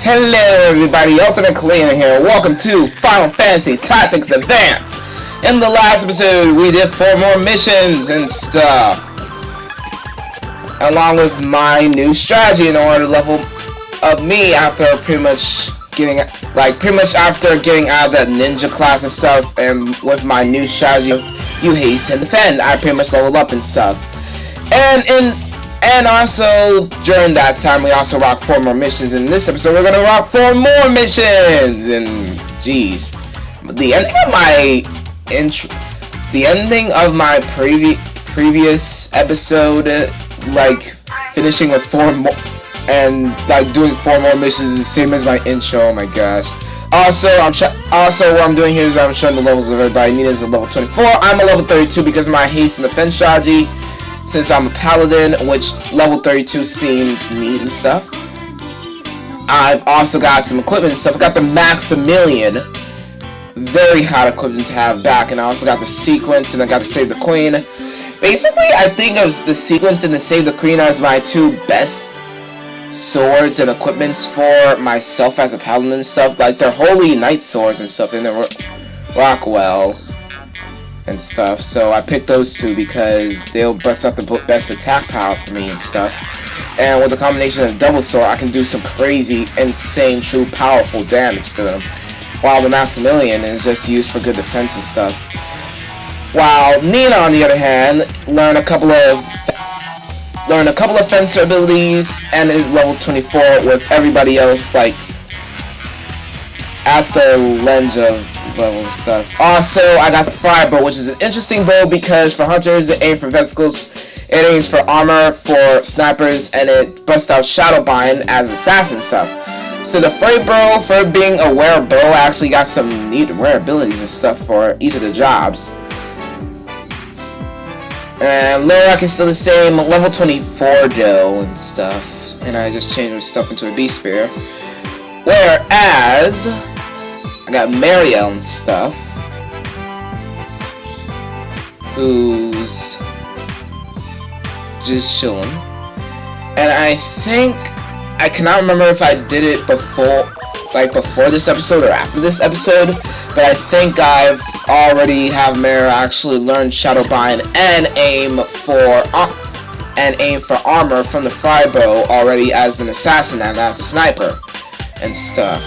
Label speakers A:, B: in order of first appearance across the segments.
A: Hello everybody, Ultimate Kalina here. Welcome to Final Fantasy Tactics Advance. In the last episode, we did 4 more missions and stuff, along with my new strategy in order to level up me after pretty much after getting out of that ninja class and stuff, and with my new strategy of you haste and defend, I pretty much leveled up and stuff. And also, during that time, we also rocked 4 more missions. In this episode, we're gonna rock 4 more missions! And, geez. The ending of my previous episode, like, finishing with 4 more, and, like, doing 4 more missions is the same as my intro, oh my gosh. Also, what I'm doing here is I'm showing the levels of everybody. Nina's a level 24, I'm a level 32 because of my haste and defense strategy. Since I'm a paladin, which level 32 seems neat and stuff. I've also got some equipment and stuff. I got the Maximilian, very hot equipment to have back, and I also got the sequence, and I got to save the queen. Basically, I think of the sequence and the save the queen as my 2 best swords and equipments for myself as a paladin and stuff. Like, they're holy knight swords and stuff, and they rock well and stuff, so I picked those 2 because they'll bust up the best attack power for me and stuff. And with the combination of double sword, I can do some crazy, insane, true, powerful damage to them. While the Maximilian is just used for good defense and stuff. While Nina, on the other hand, learned a couple of fencer abilities and is level 24 with everybody else, like, at the lens of level and stuff. Also, I got the fire bow, which is an interesting bow because for hunters it aims for vesicles, it aims for armor, for snipers, and it busts out Shadowbind as assassin stuff. So the fire bow, for being a rare bow, actually got some neat rare abilities and stuff for each of the jobs. And Lyric is still the same, level 24 though and stuff. And I just changed my stuff into a beast spear. Whereas I got Marielle and stuff, who's just chilling. And I think, I cannot remember if I did it before this episode or after this episode, but I think I've already have Marielle actually learn Shadowbind and aim for armor from the fire bow already as an assassin and as a sniper and stuff.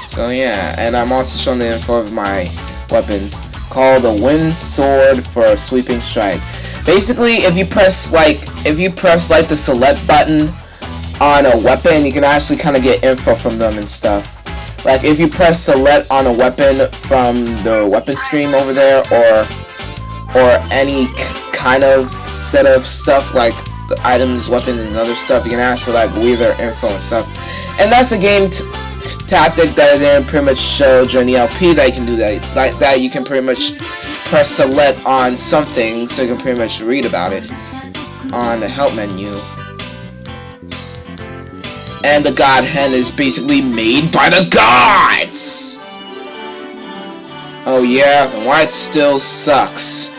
A: So yeah, and I'm also showing the info of my weapons, called the Wind Sword for a sweeping strike. Basically, if you press the select button on a weapon, you can actually kind of get info from them and stuff. Like if you press select on a weapon from the weapon screen over there, or any kind of set of stuff like the items, weapons, and other stuff, you can actually like weave their info and stuff. And that's a game tactic that I didn't pretty much show during the LP, that you can do that. Like that, you can pretty much press select on something so you can pretty much read about it on the help menu. And the God Hen is basically made by the gods! Oh yeah, and why it still sucks.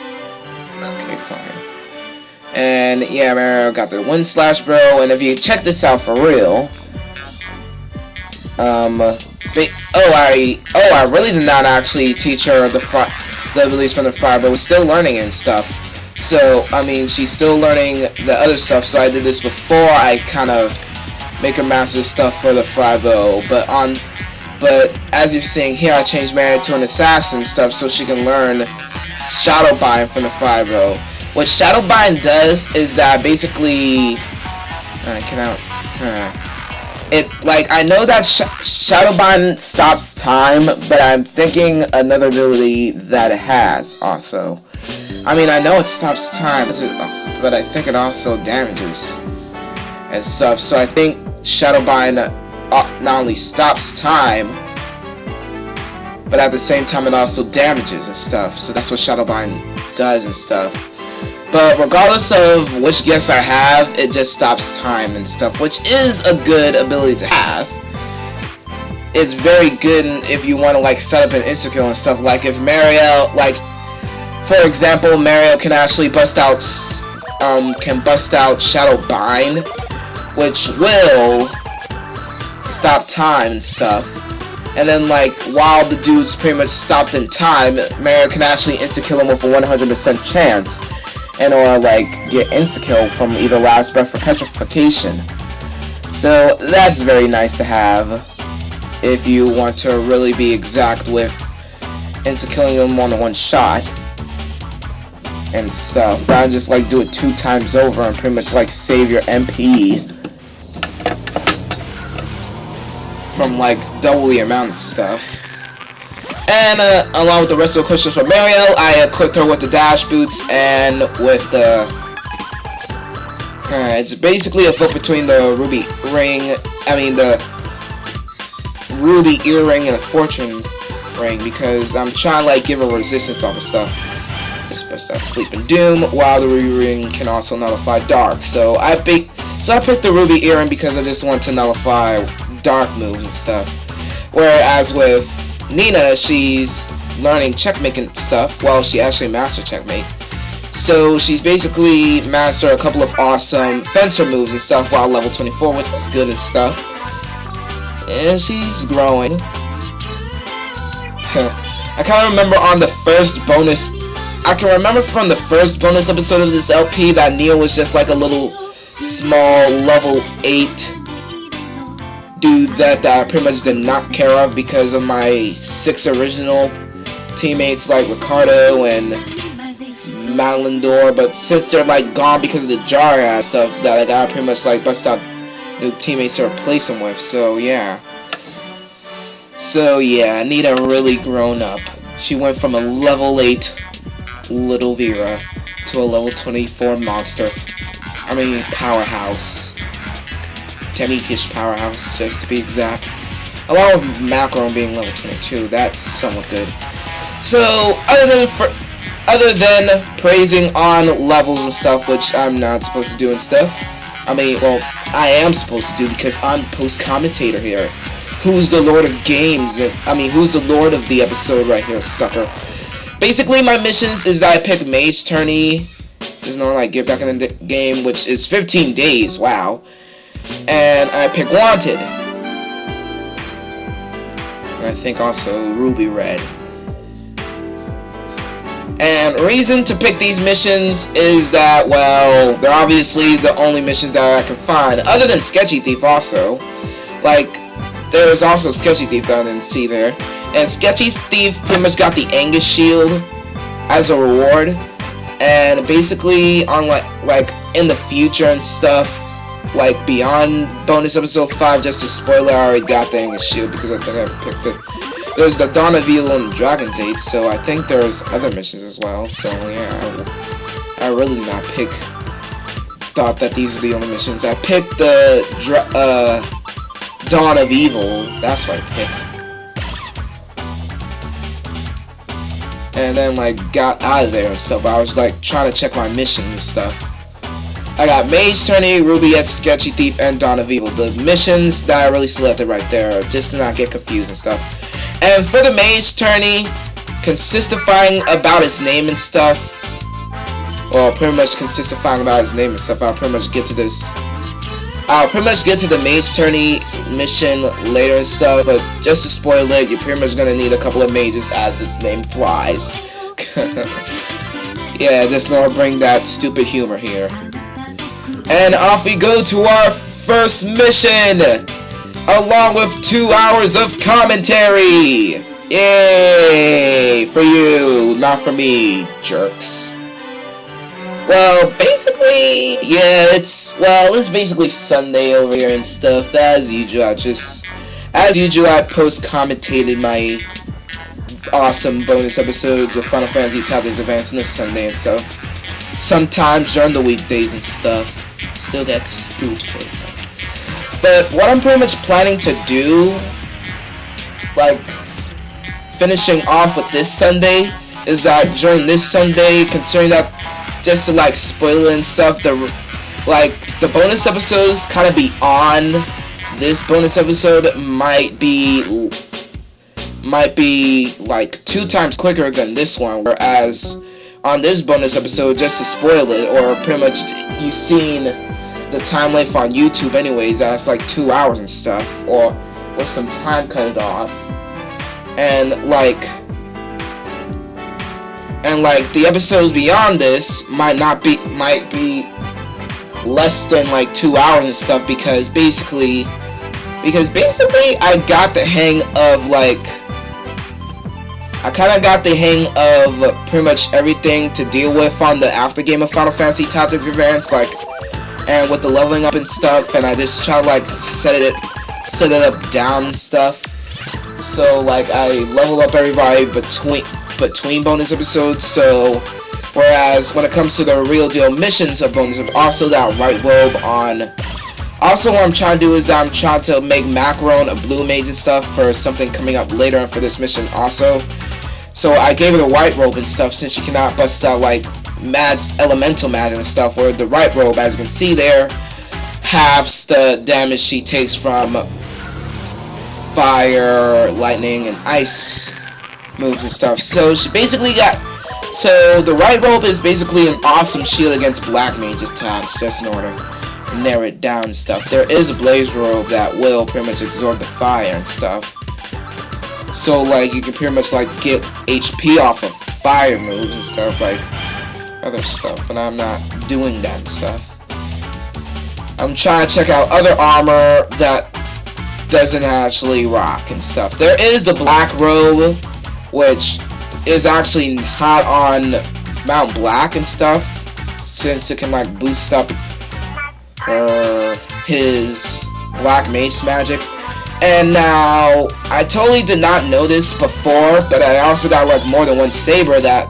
A: Okay, fine. And yeah, Mario got the Wind Slash Bro, and if you check this out for real, I really did not actually teach her the abilities from the fire, but we're still learning and stuff. So, I mean, she's still learning the other stuff, so I did this before I kind of make her master stuff for the fire bow. But as you're seeing here, I changed Mary to an assassin stuff so she can learn Shadowbind from the fire bow. What Shadowbind does is that basically, I know that Shadowbind stops time, but I'm thinking another ability that it has also. I mean, I know it stops time, but I think it also damages and stuff. So I think Shadowbind not only stops time, but at the same time it also damages and stuff. So that's what Shadowbind does and stuff. But regardless of which guess I have, it just stops time and stuff, which is a good ability to have. It's very good if you want to like set up an insta-kill and stuff. Like if Marielle, like for example, Marielle can actually bust out Shadowbind, which will stop time and stuff. And then, like, while the dude's pretty much stopped in time, Mario can actually insta-kill him with a 100% chance. And or, like, get insta-kill from either Last Breath or Petrification. So, that's very nice to have. If you want to really be exact with insta-killing him on one shot. And stuff. Rather than just, like, do it 2 times over and pretty much, like, save your MP. From like double the amount of stuff. And along with the rest of the questions from Marielle, I equipped her with the dash boots and with the it's basically a flip between the ruby earring and the fortune ring, because I'm trying to like give her resistance on the stuff. Just best out sleep and doom, while the ruby ring can also nullify dark. So I picked the ruby earring because I just want to nullify dark moves and stuff. Whereas with Nina, she's learning checkmate and stuff while she actually mastered checkmate. So she's basically mastered a couple of awesome fencer moves and stuff while level 24, which is good and stuff. And she's growing. I kind of remember on the first bonus, I can remember from the first bonus episode of this LP that Nina was just like a little small level 8 dude that I pretty much did not care of because of my 6 original teammates like Ricardo and Malandor, but since they're like gone because of the jar ass stuff, that I gotta pretty much like bust out new teammates to replace them with. So yeah, Nina really grown up. She went from a level 8 little Vera to a level 24 monster. I mean powerhouse. Temikish powerhouse, just to be exact. Along with Mackorone being level 22, that's somewhat good. So, other than praising on levels and stuff, which I'm not supposed to do and stuff. I mean, well, I am supposed to do because I'm Post-Commentated here. Who's the Lord of Games? Who's the Lord of the episode right here, sucker? Basically, my missions is that I pick Mage Tourney. There's no like get back in the game, which is 15 days. Wow. And I pick Wanted. And I think also Ruby Red. And reason to pick these missions is that, well, they're obviously the only missions that I can find, other than Sketchy Thief also. Like, there's also Sketchy Thief that I didn't see there. And Sketchy Thief pretty much got the Angus Shield as a reward. And basically, on like in the future and stuff, like beyond bonus episode 5, just a spoiler, I already got the Angus Shield because I think I picked it. There's the Dawn of Evil and Dragon's Age, so I think there's other missions as well. So yeah, I really did not thought that these are the only missions. I picked the Dawn of Evil. That's what I picked. And then like got out of there and stuff. I was like trying to check my missions and stuff. I got Mage Tourney, Ruby Ed, Sketchy Thief, and Dawn of Evil. The missions that I really selected right there, just to not get confused and stuff. And for the Mage Tourney, consistifying about his name and stuff. Well, pretty much consistifying about his name and stuff. I'll pretty much get to the Mage Tourney mission later and stuff. But just to spoil it, you're pretty much gonna need a couple of mages as its name implies. Yeah, just gonna bring that stupid humor here. And off we go to our first mission, along with 2 hours of commentary. Yay! For you, not for me, jerks. Well, basically, yeah, it's basically Sunday over here and stuff. As usual, I post-commentated my awesome bonus episodes of Final Fantasy Tactics Advance on this Sunday and stuff. Sometimes during the weekdays and stuff. Still get spooked for it. But what I'm pretty much planning to do, like finishing off with this Sunday, is that during this Sunday, considering that just to like spoil it and stuff, the bonus episodes kind of beyond this bonus episode might be like 2 times quicker than this one, whereas on this bonus episode, just to spoil it, or pretty much you've seen the time length on YouTube anyways, that's like 2 hours and stuff, or with some time cut it off. And like the episodes beyond this might be less than like 2 hours and stuff, because basically I got the hang of pretty much everything to deal with on the after game of Final Fantasy Tactics Advance, and with the leveling up and stuff, and I just try to set it up down and stuff. So like I level up everybody between bonus episodes. So whereas when it comes to the real deal missions of bonus, also that white robe on. Also, what I'm trying to do is that I'm trying to make Mackorone a blue mage and stuff for something coming up later on for this mission also. So I gave her the white robe and stuff since she cannot bust out like elemental magic and stuff, where the white robe, as you can see there, halves the damage she takes from fire, lightning, and ice moves and stuff. So she basically so the white robe is basically an awesome shield against black mage attacks, just in order to narrow it down and stuff. There is a blaze robe that will pretty much absorb the fire and stuff. So like you can pretty much get HP off of fire moves and stuff, like other stuff, but I'm not doing that and stuff. I'm trying to check out other armor that doesn't actually rock and stuff. There is the black robe, which is actually hot on Mount Black and stuff, since it can boost up his black mage magic. And now I totally did not know this before, but I also got more than one saber that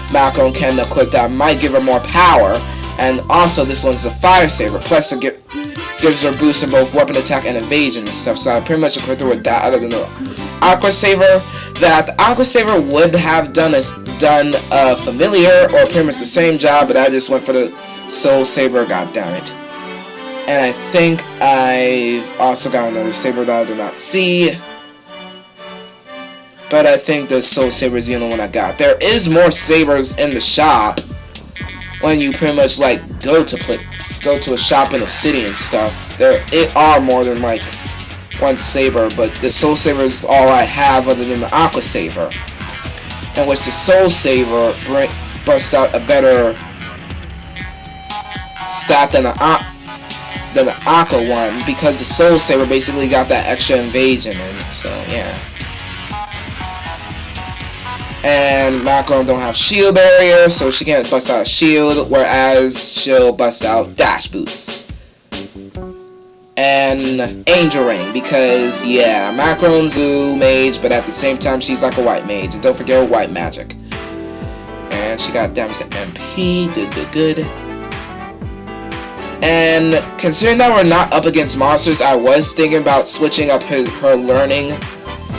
A: Mackorone can equip that might give her more power. And also this one's a fire saber, plus it gives her a boost in both weapon attack and evasion and stuff. So I pretty much equipped her with that, other than the aqua saber. That the aqua saber would have done a familiar or pretty much the same job, but I just went for the soul saber, goddammit. And I think I've also got another saber that I did not see, but I think the soul saber is the only one I got. There is more sabers in the shop when you pretty much go to a shop in a city and stuff. There are more than one saber, but the soul saber is all I have other than the aqua saber, in which the soul saber busts out a better stat than the aqua one, because the soul saber basically got that extra invasion in it. So yeah. And Mackorone don't have shield barrier, so she can't bust out a shield, whereas she'll bust out dash boots. And Angel Ring, because yeah, Mackorone's blue mage, but at the same time she's like a white mage. And don't forget her white magic. And she got damage to MP, good. And considering that we're not up against monsters, I was thinking about switching up her learning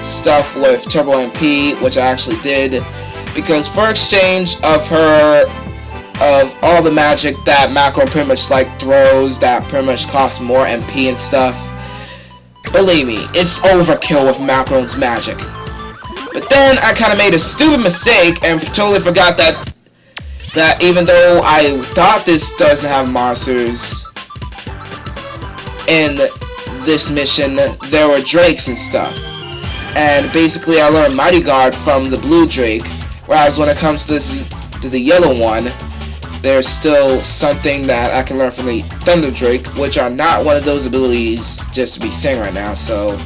A: stuff with Turbo MP, which I actually did, because for exchange of all the magic that Mackorone pretty much throws that pretty much costs more MP and stuff, believe me, it's overkill with Mackarone's magic. But then I kind of made a stupid mistake and totally forgot that even though I thought this doesn't have monsters in this mission, there were drakes and stuff. And basically I learned Mighty Guard from the blue drake, whereas when it comes to the yellow one, there's still something that I can learn from the thunder drake, which are not one of those abilities just to be saying right now, so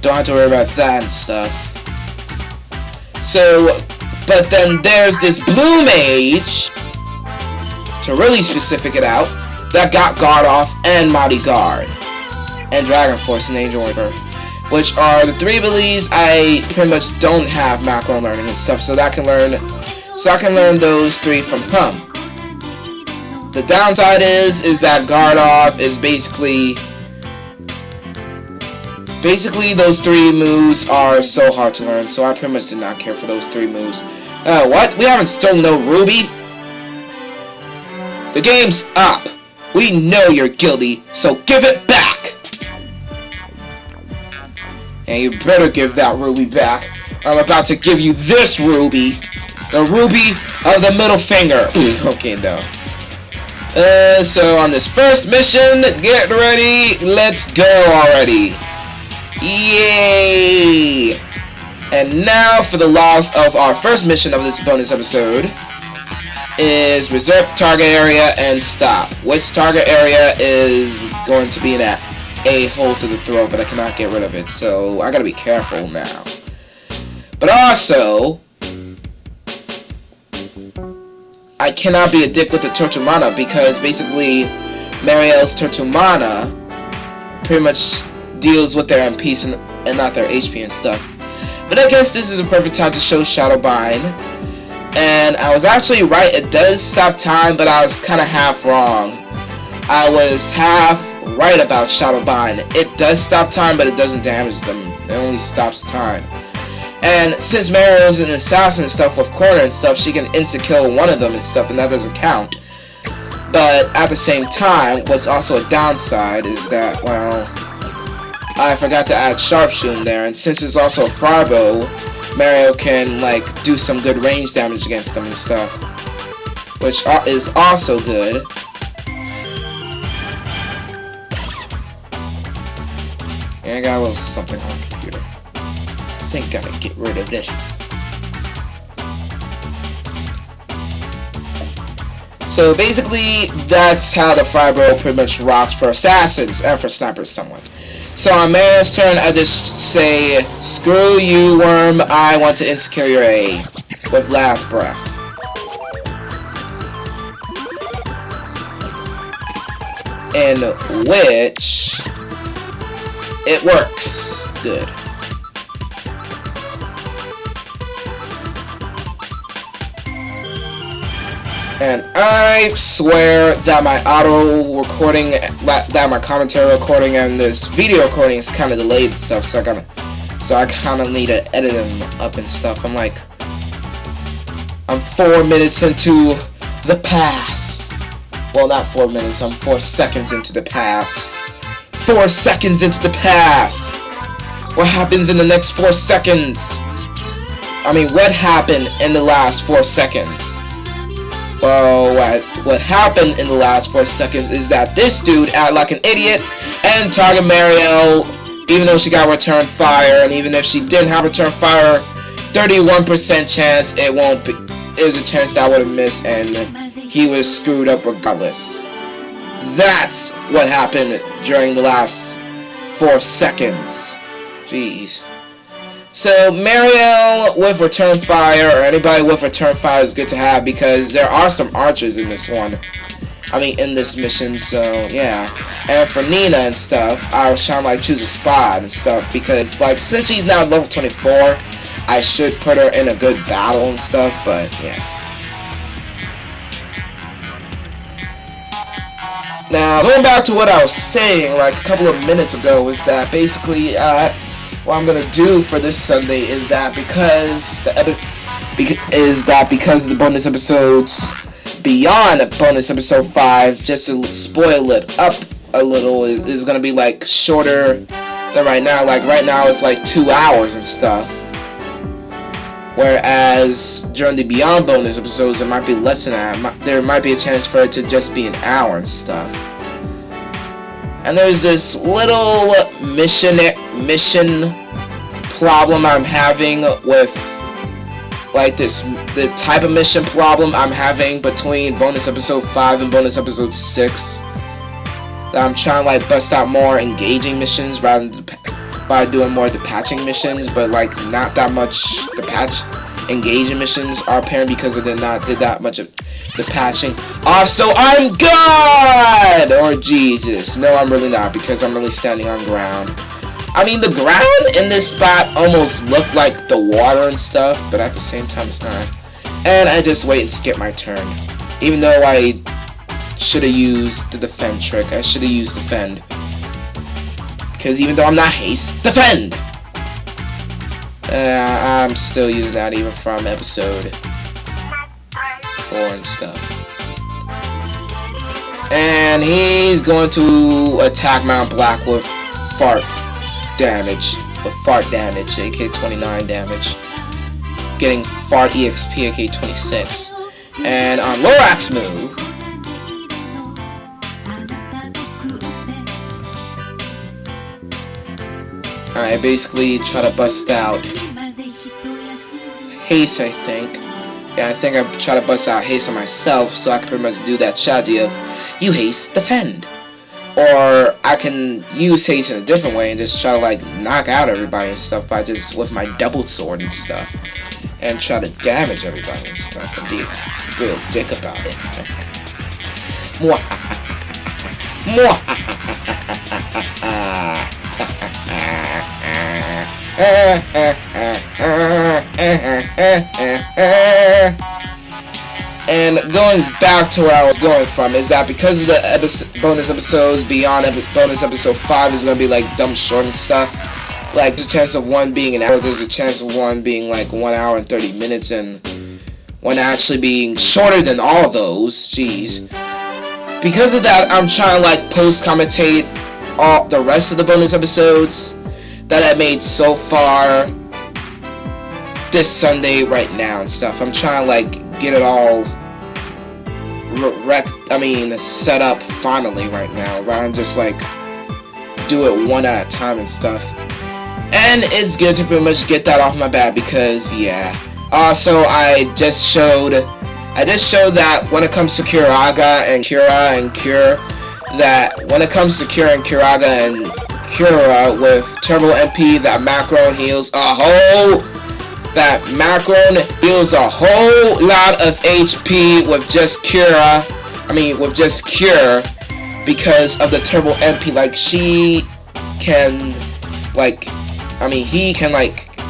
A: don't have to worry about that and stuff. So, but then there's this blue mage, to really specific it out, that got Guard Off and Mighty Guard, and Dragon Force and Angel Whisper, which are the three abilities I pretty much don't have Mackorone learning and stuff, so I can learn those three from him. The downside is that Guard Off is basically those three moves are so hard to learn, so I pretty much did not care for those three moves. What? We haven't stolen no ruby? The game's up. We know you're guilty, so give it back. And you better give that ruby back. I'm about to give you this ruby. The ruby of the middle finger. Okay, no. So on this first mission, get ready, let's go already. Yay! And now for the loss of our first mission of this bonus episode is reserve target area and stop. Which target area is going to be in a hole to the throat, but I cannot get rid of it, so I gotta be careful now. But also, I cannot be a dick with the Tortumana because basically Marielle's Tortumana pretty much deals with their MPs and not their HP and stuff. But I guess this is a perfect time to show Shadowbind. And I was actually right, it does stop time, but I was kind of half wrong. I was half right about Shadowbind. It does stop time, but it doesn't damage them. It only stops time. And since Marielle is an assassin and stuff with corner and stuff, she can insta-kill one of them and stuff, and that doesn't count. But at the same time, what's also a downside is that, well, I forgot to add sharpshooting there, and since it's also a frybow, Marielle can, like, do some good range damage against them and stuff, which is also good. And I got a little something on the computer. I think I gotta get rid of this. So basically, that's how the frybow pretty much rocks for assassins and for snipers somewhat. So on Marielle's turn, I just say, screw you, worm, I want to insecure your A with last breath. In which it works. Good. And I swear that my auto recording, that my commentary recording and this video recording is kind of delayed and stuff, so I kind of need to edit them up and stuff. I'm 4 minutes into the pass. Well, not 4 minutes, I'm 4 seconds into the pass. 4 seconds into the pass. What happens in the next 4 seconds? I mean, what happened in the last 4 seconds? Well, what happened in the last 4 seconds is that this dude acted like an idiot and target Marielle, even though she got return fire, and even if she didn't have return fire, 31% chance it won't be. There's a chance that I would have missed, and he was screwed up regardless. That's what happened during the last 4 seconds. Jeez. So, Marielle with return fire, or anybody with return fire is good to have because there are some archers in this one. I mean, in this mission, so, yeah. And for Nina and stuff, I was trying to, like, choose a spot and stuff because, like, since she's now level 24, I should put her in a good battle and stuff, but, yeah. Now, going back to what I was saying, like, a couple of minutes ago, was that basically, what I'm gonna do for this Sunday is that because of the bonus episodes beyond bonus episode 5, just to spoil it up a little, is gonna be like shorter than right now. Like right now it's like 2 hours and stuff. Whereas during the beyond bonus episodes it might be less than that. There might be a chance for it to just be an hour and stuff. And there's this little mission problem I'm having with, like, the type of mission problem I'm having between bonus episode 5 and bonus episode 6. That I'm trying to, like, bust out more engaging missions rather than by doing more depatching missions, but, like, not that much engaging missions are apparent because I did that much of depatching. Also, I'm God! Or Jesus. No, I'm really not, because I'm really standing on ground. I mean, the ground in this spot almost looked like the water and stuff, but at the same time, it's not. And I just wait and skip my turn. Even though I should have used the defend trick. I should have used defend. Because even though I'm not haste, defend! I'm still using that even from episode 4 and stuff. And he's going to attack Mount Black with fart damage. With fart damage, aka 29 damage. Getting fart EXP, aka 26. And on Lorax's move, I basically try to bust out haste, I think. Yeah, I think I try to bust out haste on myself, so I can pretty much do that strategy of you haste, defend. Or I can use haste in a different way and just try to like knock out everybody and stuff by just with my double sword and stuff. And try to damage everybody and stuff and be a real dick about it. And going back to where I was going from is that because of the bonus episodes beyond bonus episode 5 is going to be like dumb short and stuff. Like, there's a chance of one being an hour, there's a chance of one being like 1 hour and 30 minutes, and one actually being shorter than all those. Jeez. Because of that, I'm trying to like post-commentate all the rest of the bonus episodes that I made so far this Sunday right now and stuff. I'm trying to like get it all set up finally right now, rather than just like do it one at a time and stuff. And it's good to pretty much get that off my back because yeah. Also, I just showed that when it comes to Curaga and Cura and Cure, that when it comes to Cura and Curaga and Cura with Turbo MP, that Mackorone heals a whole lot of HP with just Cure, because of the Turbo MP. Like, he can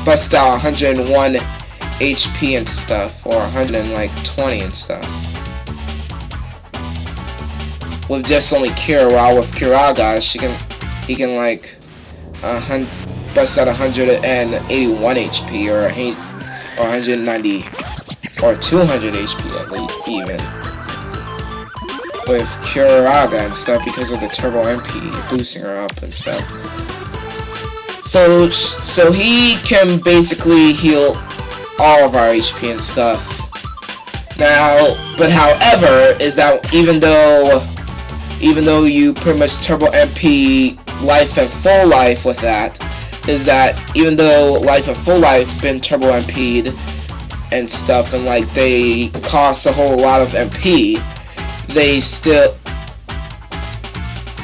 A: bust out 101 HP and stuff, or 120 and stuff. With just only Cure, while with Curaga, he can like bust out 181 HP or 190 or 200 HP at least, even with Curaga and stuff, because of the Turbo MP boosting her up and stuff. So he can basically heal all of our HP and stuff. Now, but however, is that even though you pretty much Turbo MP Life and Full Life with that, is that even though Life and Full Life been Turbo MP'd and stuff, and like they cost a whole lot of MP,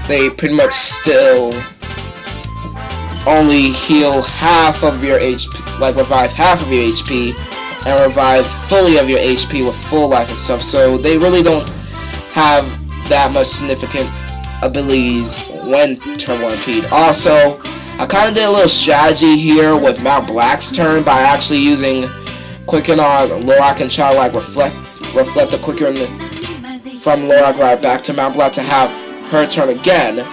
A: they pretty much still only heal half of your HP, like revive half of your HP, and revive fully of your HP with full life and stuff. So they really don't have that much significant abilities when Turbo MP'd. Also, I kind of did a little strategy here with Mount Black's turn by actually using Quicken on Lorak and try to like reflect the Quicken from Lorak right back to Mount Black to have her turn again,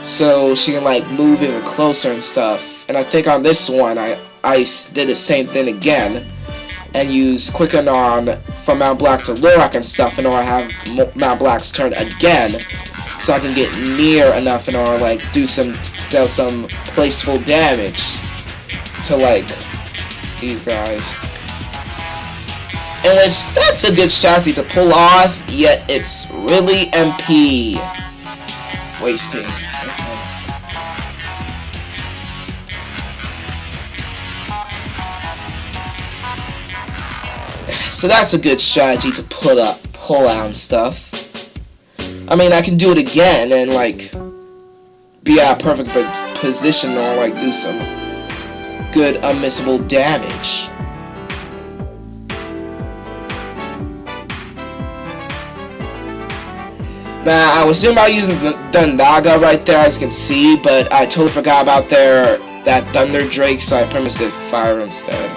A: so she can like move even closer and stuff. And I think on this one I did the same thing again and used Quicken on from Mount Black to Lorak and stuff in order to have Mount Black's turn again, so I can get near enough in order to like deal some placeful damage to like these guys. In which that's a good strategy to pull off, yet it's really MP wasting. So that's a good strategy to pull out and stuff. I mean, I can do it again and like be at a perfect position or like do some good unmissable damage. Now, I was thinking about using the Naga right there, as you can see, but I totally forgot about that Thunder Drake, so I pretty much did Fire instead.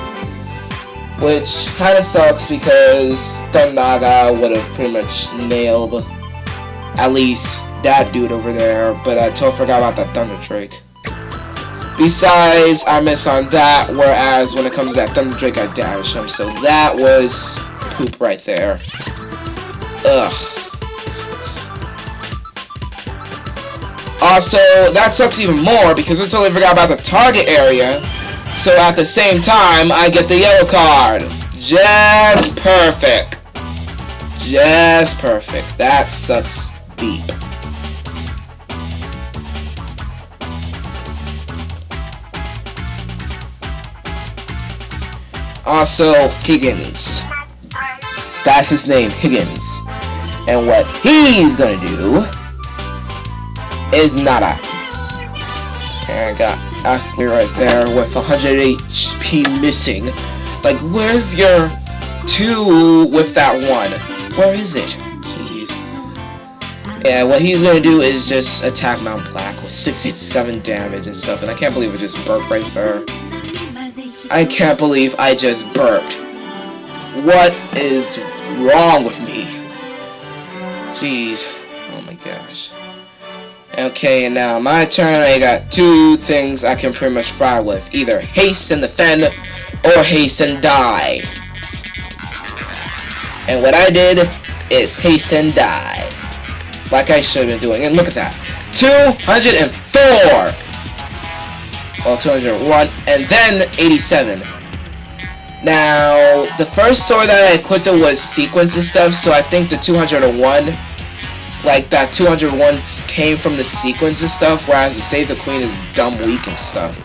A: Which kind of sucks because Thunder Naga would have pretty much nailed at least that dude over there, but I totally forgot about that Thunder Drake. Besides, I missed on that, whereas when it comes to that Thunder Drake, I damaged him, so that was poop right there. Ugh. Also, that sucks even more because I totally forgot about the target area. So at the same time, I get the yellow card. Just perfect. Just perfect. That sucks deep. Also, Higgins. That's his name, Higgins. And what he's gonna do is nada. And I got Astley right there with 100 HP missing. Like, where's your 2 with that 1? Where is it? Jeez. Yeah, what he's gonna do is just attack Mount Black with 67 damage and stuff. And I can't believe it just burped right there. I can't believe I just burped. What is wrong with me? Jeez. Oh my gosh. Okay, and now my turn. I got 2 things I can pretty much fry with. Either haste and defend, or haste and die. And what I did is haste and die. Like I should have been doing. And look at that. 204! Well, 201, and then 87. Now, the first sword that I equipped was sequence and stuff, so I think the 201, like that 201 came from the sequence and stuff, whereas the Save the Queen is dumb weak and stuff.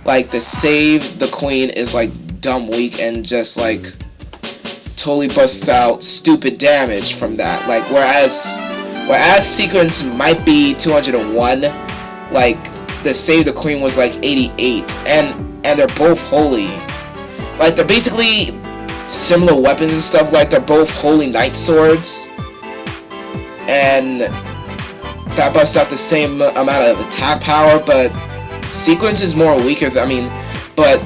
A: Like, the Save the Queen is like dumb weak and just like totally busts out stupid damage from that. Like, whereas sequence might be 201, like the Save the Queen was like 88, and they're both holy. Like, they're basically similar weapons and stuff. Like, they're both holy knight swords, and that busts out the same amount of attack power, but sequence is more weaker but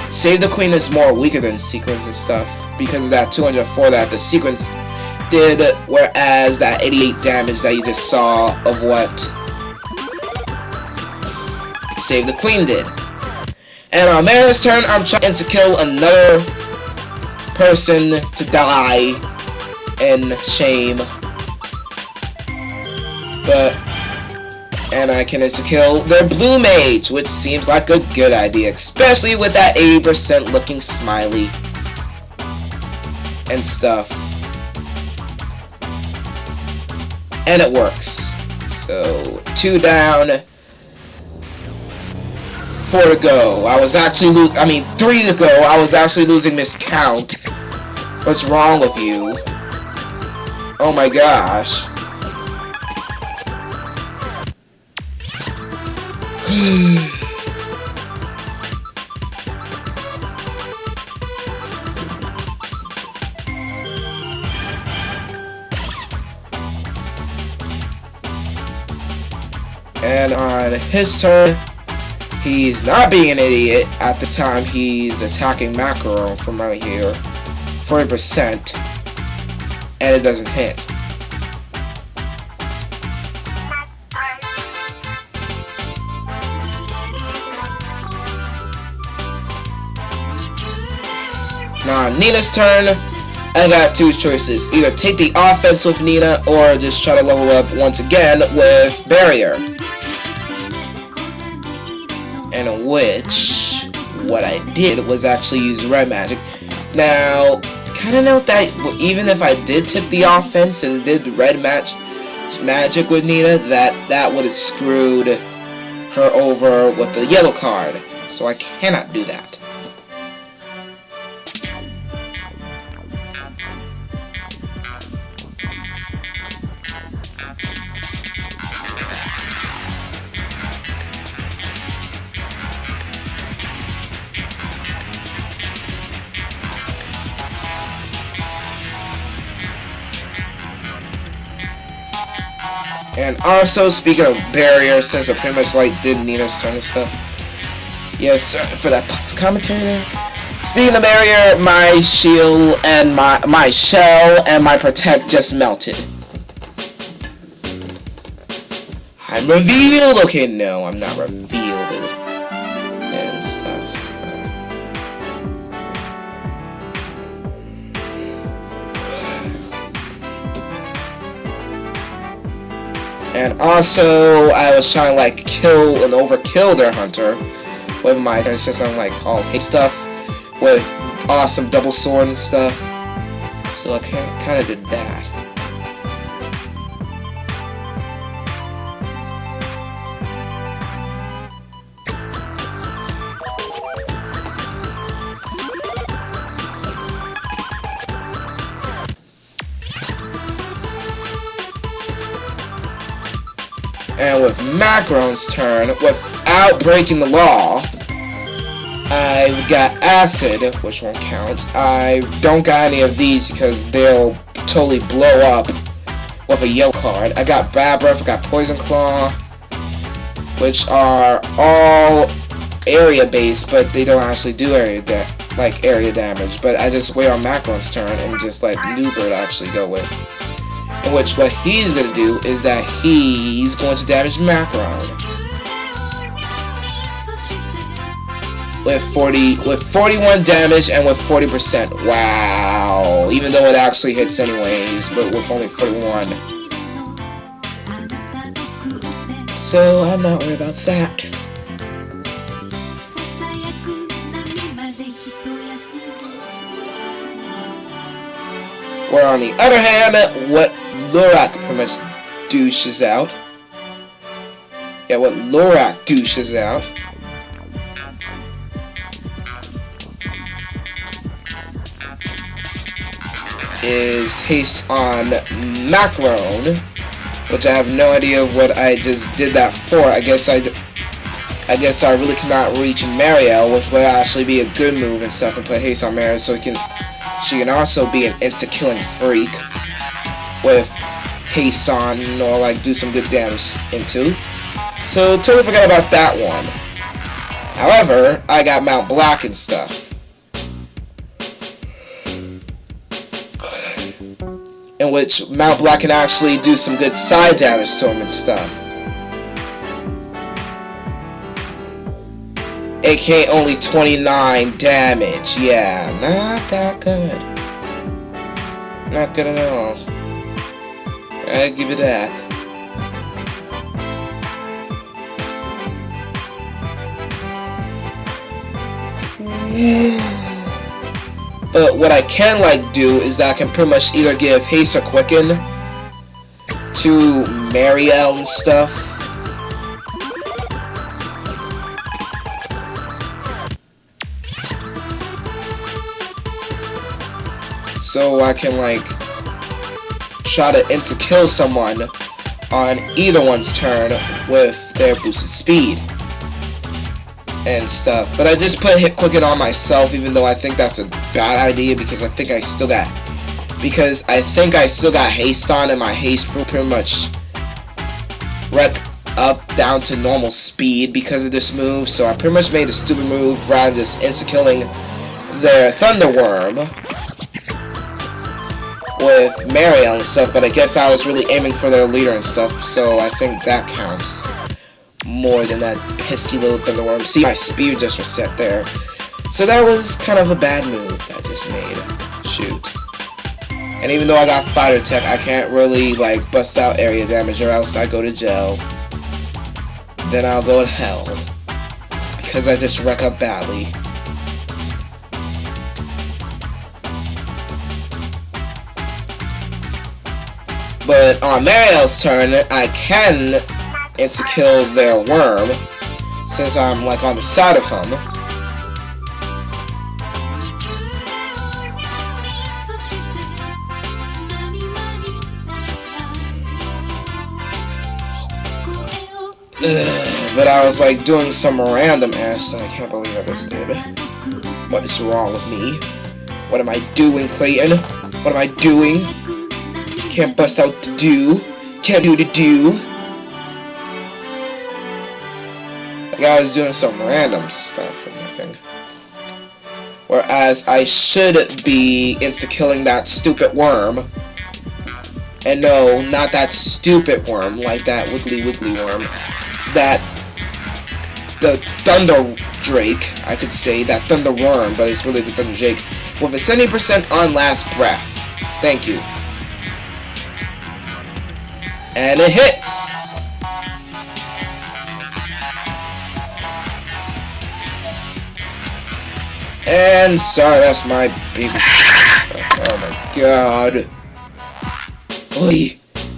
A: Save the Queen is more weaker than sequence and stuff because of that 204 that the sequence did, whereas that 88 damage that you just saw of what Save the Queen did. And on Mary's turn, I'm trying to kill another person to die in shame. And I can insta-kill their Blue Mage, which seems like a good idea, especially with that 80% looking smiley and stuff. And it works. So, 2 down, 4 to go. 3 to go. I was actually losing miscount. What's wrong with you? Oh my gosh. And on his turn, he's not being an idiot. At this time, he's attacking Mackorone from right here. 40%. And it doesn't hit. Now, on Nina's turn, I got 2 choices. Either take the offense with Nina, or just try to level up once again with Barrier. And which, what I did was actually use Red Magic. Now, kind of note that even if I did take the offense and did the Red Magic with Nina, that would have screwed her over with the yellow card. So I cannot do that. And also, speaking of Barrier, since I pretty much like did Nina's turn and stuff. Yes, sir, for that Post-Commentated. Speaking of Barrier, my shield and my shell and my protect just melted. I'm revealed! Okay, no, I'm not revealed. And stuff. And also, I was trying to like kill and overkill their hunter with my turn, since I'm like all hate stuff with awesome double sword and stuff. So I kind of did that. And with Mackarone's turn, without breaking the law, I've got Acid, which won't count. I don't got any of these because they'll totally blow up with a yellow card. I got Bad Breath, I got Poison Claw, which are all area based, but they don't actually do area damage. But I just wait on Mackarone's turn and just let Newbird actually go with. In which what he's gonna do is that he's going to damage Mackorone with 41 damage and with 40%. Wow! Even though it actually hits anyways, but with only 41. So I'm not worried about that. Where on the other hand, what Lorak pretty much douches out. Yeah, what Lorak douches out is haste on Mackorone, which I have no idea what I just did that for. I guess I really cannot reach marielle, which would actually be a good move and stuff, and put haste on marielle so she can also be an insta-killing freak with haste on, or like do some good damage into. So totally forgot about that one. However, I got Mount Black and stuff, in which Mount Black can actually do some good side damage to him and stuff. AK only 29 damage. Yeah, not that good. Not good at all. I give it that. But what I can like do is that I can pretty much either give haste or quicken to marielle and stuff. So I can like try to insta-kill someone on either one's turn with their boosted speed and stuff. But I just put hit quicken on myself, even though I think that's a bad idea, because I think I still got haste on, and my haste will pretty much wreck up down to normal speed because of this move. So I pretty much made a stupid move rather than just insta-killing their Thunderworm with marielle and stuff, but I guess I was really aiming for their leader and stuff, so I think that counts more than that pesky little Thunderworm. See, my speed just reset there. So that was kind of a bad move that I just made. Shoot. And even though I got fighter tech, I can't really like bust out area damage, or else I go to jail. Then I'll go to hell, because I just wreck up badly. But on marielle's turn, I can insta-kill their worm, since I'm like on the side of him. But I was like doing some random ass that I can't believe I just did. What is wrong with me? What am I doing, Clayton? What am I doing? Can't bust out to do. Can't do to do. Like I was doing some random stuff and everything. Whereas I should be insta-killing that stupid worm. And no, not that stupid worm, like that wiggly worm. The Thunder Drake, I could say, that Thunder Worm, but it's really the Thunder Drake, with a 70% on last breath. Thank you. And it hits! And sorry, that's my baby. Oh my god. Oi,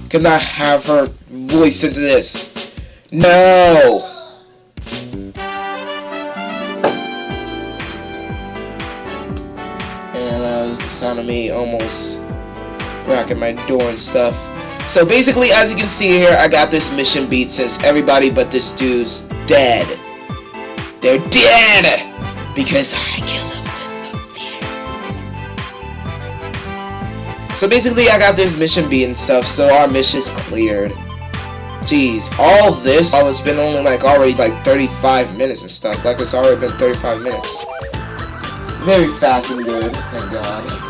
A: cannot have her voice into this. No! And that was the sound of me almost cracking my door and stuff. So basically, as you can see here, I got this mission beat since everybody but this dude's dead. They're dead! Because I kill them with fear. So basically, I got this mission beat and stuff, so our mission's cleared. Jeez, all this, while it's been only like already like 35 minutes and stuff. Like it's already been 35 minutes. Very fast and good, thank God.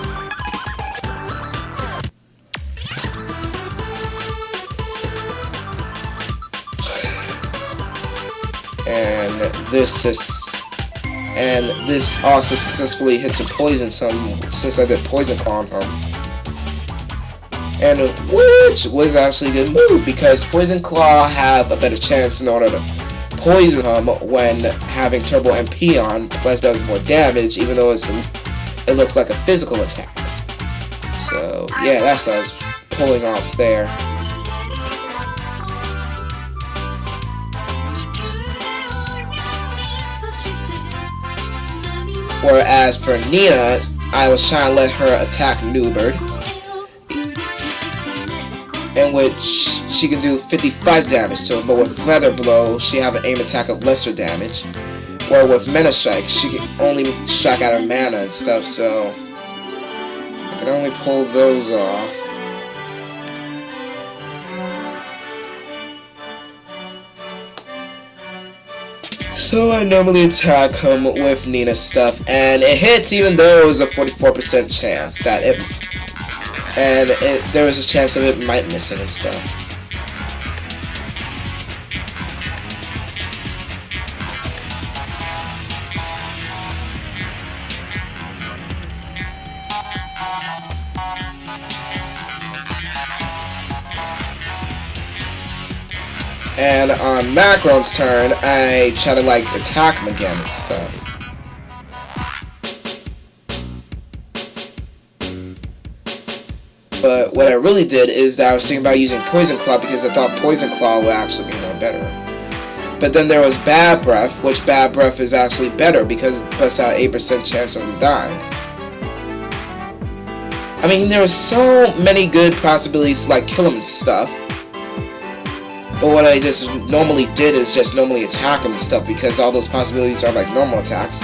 A: And this also successfully hits a poison since I did poison claw on him. And which was actually a good move because poison claw have a better chance in order to poison him when having turbo MP on, plus does more damage even though it looks like a physical attack. So yeah, that's what I was pulling off there. Whereas for Nina, I was trying to let her attack Newbird, in which she can do 55 damage to him, but with Feather Blow, she have an aim attack of lesser damage. Or with Mana Strike, she can only strike out her mana and stuff, so I can only pull those off. So I normally attack him with Nina's stuff, and it hits even though it was a 44% chance that there was a chance of it might miss it and stuff. And on Mackarone's turn, I try to like attack him again and stuff. But what I really did is that I was thinking about using Poison Claw because I thought Poison Claw would actually be more better. But then there was Bad Breath, which Bad Breath is actually better because it puts out 8% chance of him dying. I mean, there were so many good possibilities to like kill him and stuff. But what I just normally did is just normally attack him and stuff because all those possibilities are like normal attacks.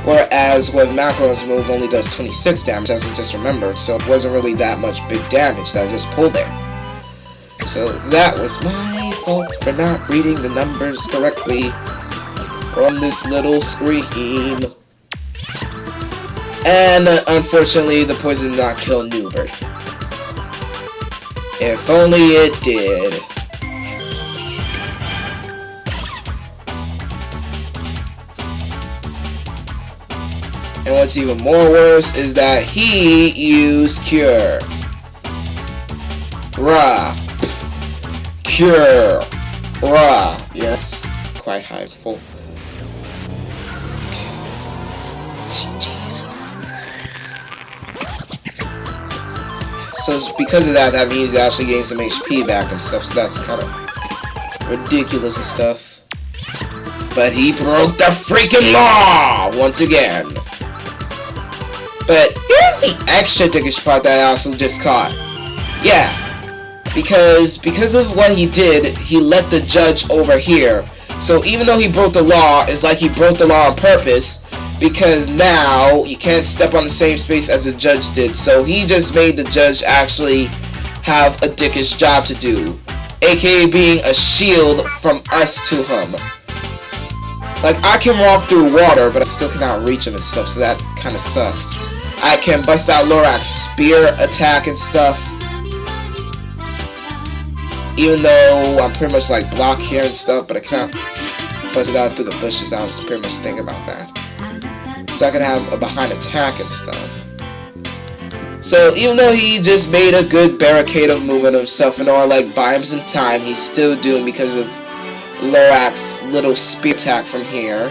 A: Whereas with Mackarone's move only does 26 damage, as I just remembered, so it wasn't really that much big damage that I just pulled there. So that was my fault for not reading the numbers correctly from this little screen. And unfortunately, the poison did not kill Newbert. If only it did. And what's even more worse is that he used Cure. Rah. Cure. Rah. Yes, quite hypeful. Jeez. So because of that, that means he actually gained some HP back and stuff, so that's kind of ridiculous and stuff. But he broke the freaking law once again. But here's the extra dickish part that I also just caught. Yeah, because of what he did, he let the judge over here. So even though he broke the law, it's like he broke the law on purpose, because now you can't step on the same space as the judge did. So he just made the judge actually have a dickish job to do, aka being a shield from us to him. Like, I can walk through water, but I still cannot reach him and stuff, so that kind of sucks. I can bust out Lorak's spear attack and stuff, even though I'm pretty much like blocked here and stuff, but I can't bust it out through the bushes. I was pretty much thinking about that. So I can have a behind attack and stuff. So even though he just made a good barricade of movement of himself and all, like, buy him some time, he's still doomed because of Lorak's little spear attack from here,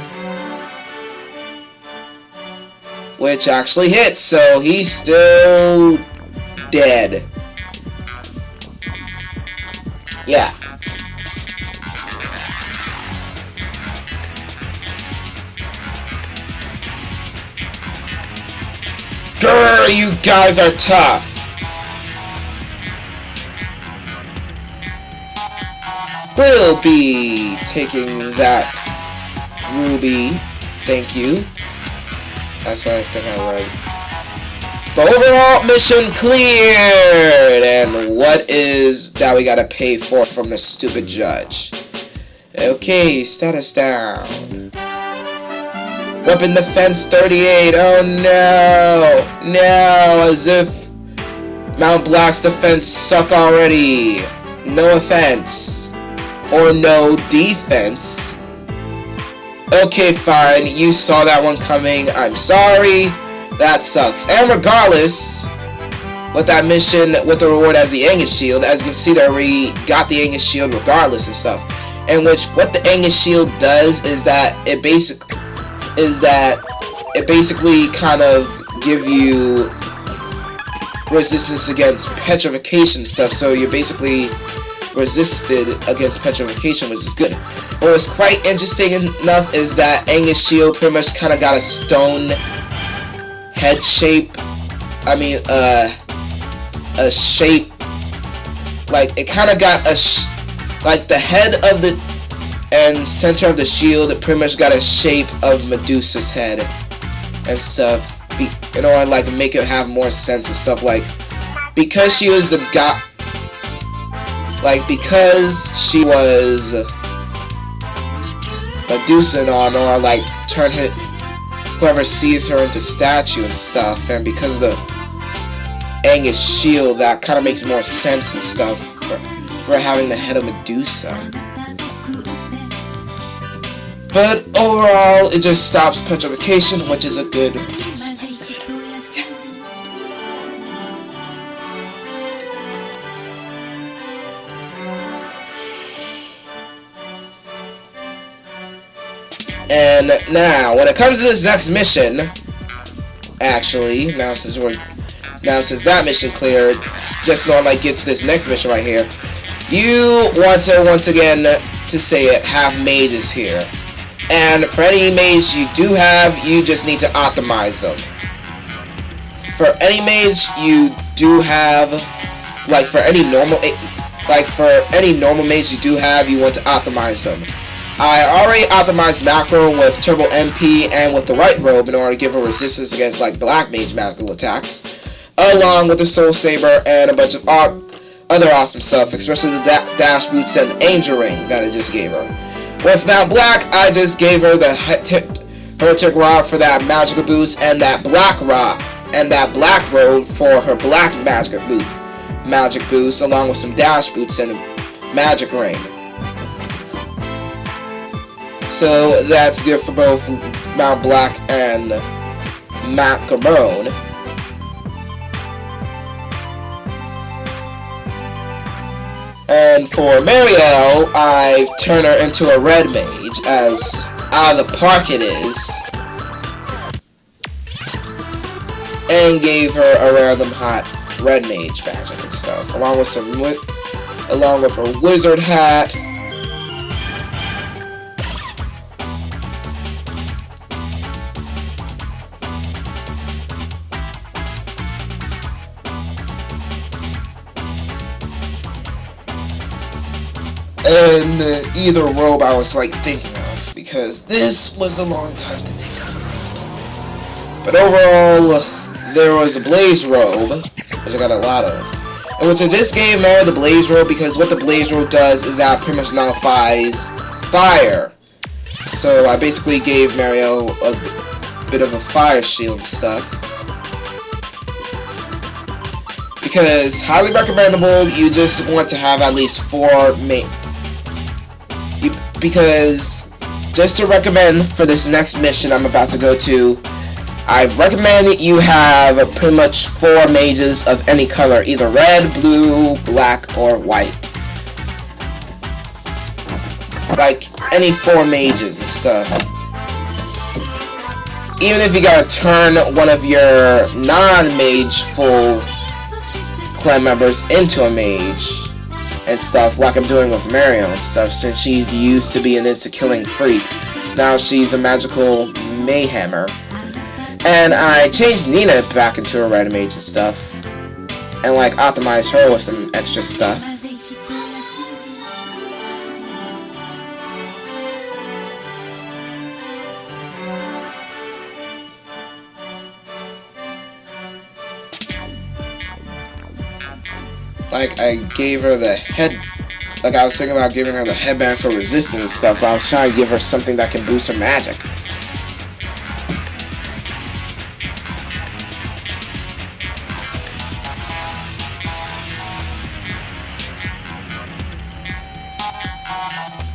A: which actually hits, so he's still dead. Yeah. Grr, you guys are tough. will be taking that ruby. Thank you. That's what I think I read. The overall mission cleared! And what is that we gotta pay for from the stupid judge? Okay, status down. Weapon defense 38. Oh no! No, as if Mount Black's defense suck already. No offense. Or no defense. Okay, fine. You saw that one coming. I'm sorry. That sucks. And regardless, with that mission, with the reward as the Angus Shield, as you can see that we got the Angus Shield regardless and stuff. In which, what the Angus Shield does is that it basically kind of give you resistance against petrification stuff. So you're basically resisted against petrification, which is good. What was quite interesting enough is that Angus Shield pretty much kind of got a stone head shape. I mean, a shape, like it kind of got like the head of the and center of the shield. It pretty much got a shape of Medusa's head and stuff. You know, and like make it have more sense and stuff. Like because she was the god. Like, because she was Medusa and all, or like turn whoever sees her into statue and stuff, and because of the Angus Shield, that kind of makes more sense and stuff for having the head of Medusa. But overall, it just stops petrification, which is a good. That's good. And now, when it comes to this next mission, actually, now since that mission cleared, just so I might get to this next mission right here, you want to, once again, to say it, have mages here. And for any mage you do have, you just need to optimize them. For any mage you do have, like for any normal mage you do have, you want to optimize them. I already optimized Mackorone with Turbo MP and with the White Robe in order to give her resistance against like Black Mage magical attacks, along with the Soul Saber and a bunch of other awesome stuff, especially the Dash Boots and the Angel Ring that I just gave her. With Mount Black, I just gave her the Heretic Rod for that magical boost, and that Black Rod and that Black Robe for her Black magic boost, along with some Dash Boots and a Magic Ring. So that's good for both Mount Black and Mackorone. And for Marielle, I've turned her into a red mage, as out of the park it is, and gave her a random hot red mage magic and stuff, along with her wizard hat. And either robe I was like thinking of, because this was a long time to think of. But overall, there was a blaze robe, which I got a lot of, and which I just gave Mary the blaze robe because what the blaze robe does is that pretty much nullifies fire. So I basically gave Marielle a bit of a fire shield stuff. Because highly recommendable, you just want to have at least 4 because just to recommend for this next mission I'm about to go to, I recommend you have pretty much 4 mages of any color, either red, blue, black, or white. Like any 4 mages and stuff. Even if you gotta turn one of your non-mage full clan members into a mage and stuff, like I'm doing with Mario and stuff, since she's used to be an insta-killing freak. Now she's a magical mayhemmer. And I changed Nina back into a red mage and stuff, and like optimized her with some extra stuff. like I gave her the head. Like I was thinking about giving her the headband for resistance and stuff, but I was trying to give her something that can boost her magic.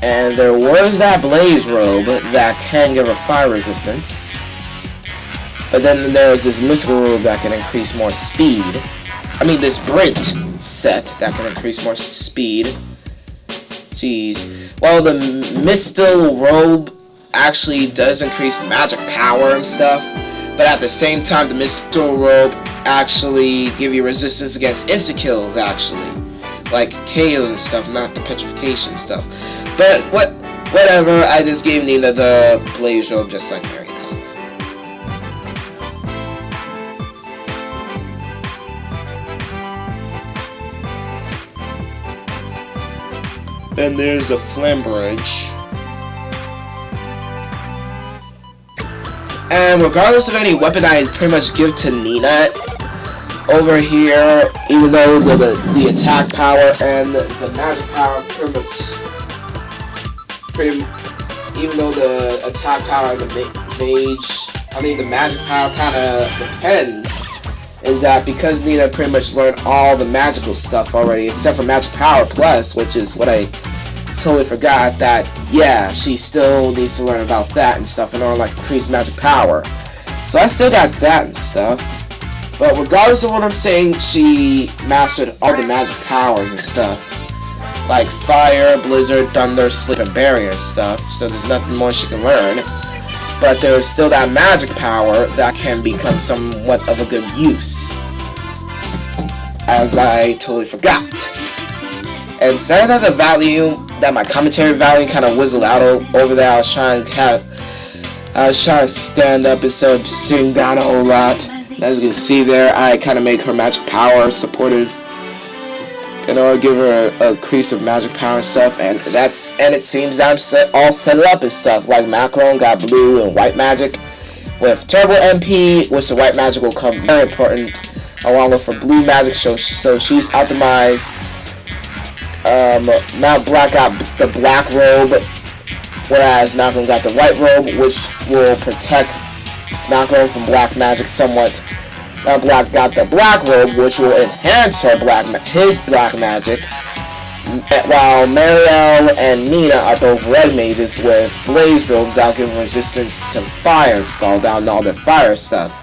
A: And there was that blaze robe that can give her fire resistance. But then there's this mystical robe that can increase more speed. I mean, this Brint set that can increase more speed. Jeez. Well, the Mistil robe actually does increase magic power and stuff. But at the same time, the Mistil robe actually give you resistance against insta-kills, actually. Like KOs and stuff, not the petrification stuff. But whatever, I just gave Nina the blaze robe just like Marielle. Then there's a Flambridge. And regardless of any weapon I pretty much give to Nina over here, even though the attack power and the magic power even though the attack power and the the magic power kind of depends, is that because Nina pretty much learned all the magical stuff already, except for Magic Power Plus, which is what I totally forgot, that, yeah, she still needs to learn about that and stuff in order to, like, increase Magic Power. So I still got that and stuff. But regardless of what I'm saying, she mastered all the magic powers and stuff. Like Fire, Blizzard, Thunder, Sleep, and Barrier and stuff. So there's nothing more she can learn. But there's still that magic power that can become somewhat of a good use. As I totally forgot. And sorry that the value, that my commentary value kind of whizzled out over there. I was trying to stand up instead of sitting down a whole lot. As you can see there, I kind of make her magic power supportive in order to give her a increase of magic power and stuff, and it seems I'm all set up and stuff. Like Mackorone got blue and white magic with turbo MP, which the white magic will come very important, along with her blue magic. So she's optimized. Mount Black got the black robe, whereas Mackorone got the white robe, which will protect Mackorone from black magic somewhat. Mount Black got the black robe, which will enhance his black magic, while Marielle and Nina are both red mages with blaze robes that give resistance to fire installed down all their fire stuff.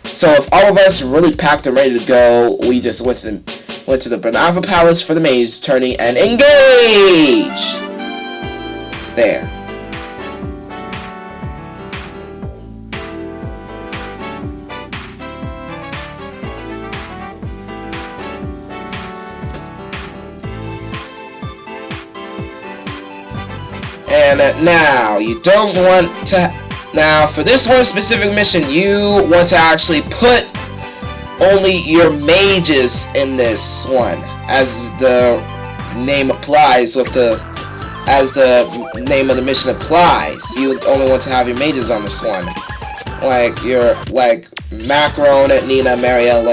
A: So if all of us are really packed and ready to go, we just went to the Banava Palace for the mage's tourney and engage! There. And now, for this one specific mission, you want to actually put only your mages in this one, as the name applies, as the name of the mission applies. You only want to have your mages on this one. Like Mackorone, Nina, Marielle,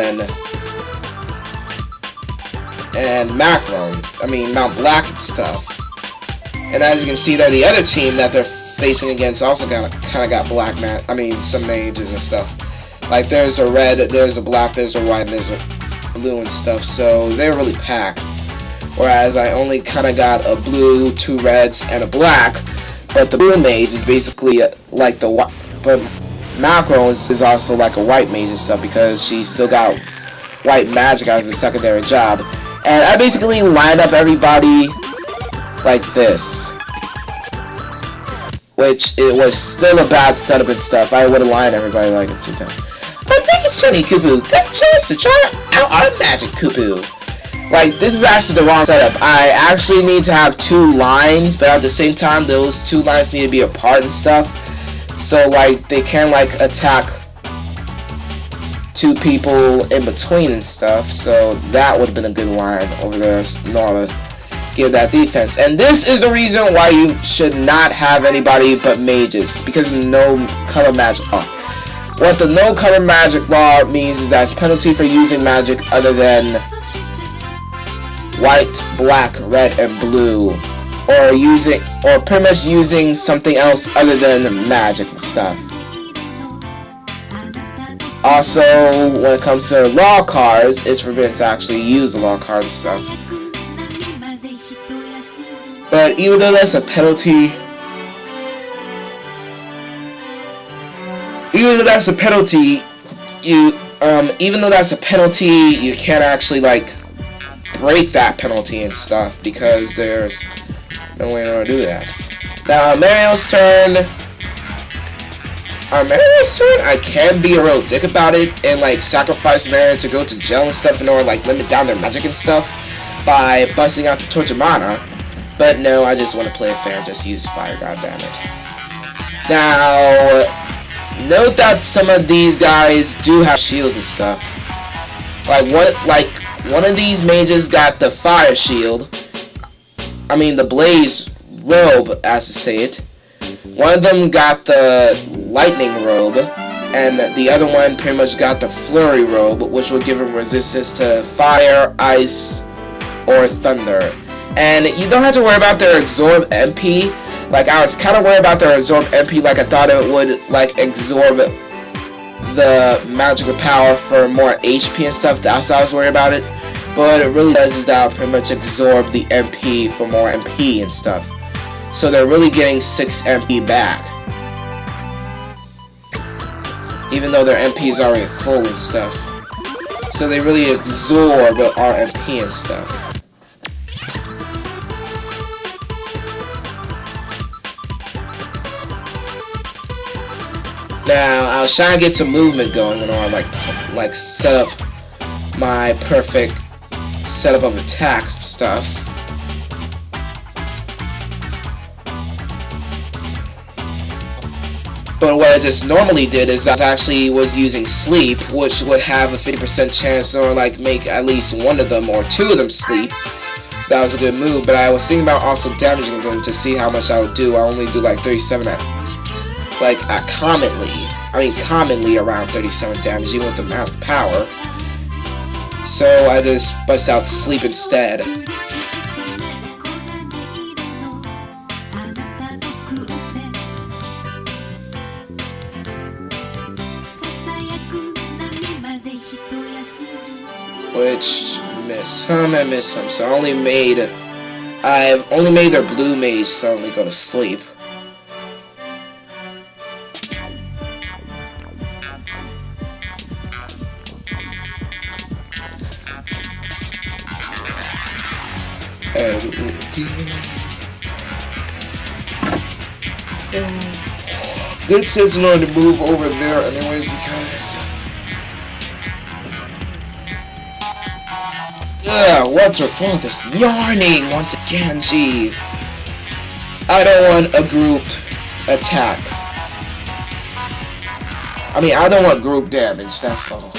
A: and Mackorone. I mean, Mount Black and stuff. And as you can see there, the other team that they're facing against also kind of got some mages and stuff. Like there's a red, there's a black, there's a white, there's a blue and stuff. So they're really packed. Whereas I only kind of got a blue, 2 reds, and a black. But the blue mage is basically like the white. But Mackorone is also like a white mage and stuff because she still got white magic as a secondary job. And I basically lined up everybody like this, which it was still a bad setup and stuff. I would have lined everybody like it 2 times. But thank you, Sonny Kupu. Good chance to try out our magic, Kupu. Like, this is actually the wrong setup. I actually need to have 2 lines, but at the same time, those 2 lines need to be apart and stuff. So, like, they can, like, attack 2 people in between and stuff. So, that would have been a good line over there in order to give that defense. And this is the reason why you should not have anybody but mages, because of no color magic law. What the no color magic law means is that it's penalty for using magic other than white, black, red, and blue, or pretty much using something else other than magic and stuff. Also, when it comes to law cards, it's forbidden to actually use the law cards and stuff. But even though that's a penalty, you can't actually like break that penalty and stuff because there's no way to do that. Now, Marielle's turn. On Marielle's turn, I can be a real dick about it and like sacrifice Marielle to go to jail and stuff in order to like limit down their magic and stuff by busting out the Torch of Mana. But no, I just want to play it fair, just use fire, goddammit. Now, note that some of these guys do have shields and stuff. One of these mages got the fire shield. I mean the blaze robe, as to say it. One of them got the lightning robe, and the other one pretty much got the flurry robe, which will give him resistance to fire, ice, or thunder. And you don't have to worry about their absorb MP. Like, I was kind of worried about their absorb MP, like I thought it would like absorb the magical power for more HP and stuff. That's why I was worried about it. But what it really does is that it'll pretty much absorb the MP for more MP and stuff. So they're really getting 6 MP back. Even though their MP is already full and stuff. So they really absorb our MP and stuff. Now, I was trying to get some movement going on, like set up my perfect setup of attacks and stuff. But what I just normally did is that I actually was using sleep, which would have a 50% chance or like make at least one of them or two of them sleep. So that was a good move, but I was thinking about also damaging them to see how much I would do. I only do like 37 commonly around 37 damage, even with the amount of power. So I just bust out sleep instead. Which miss him and miss him. So I've only made their blue mage suddenly go to sleep. Good sense in order to move over there anyways because what's her fault? This yarning once again, jeez. I don't want a group attack. I mean, I don't want group damage, that's all.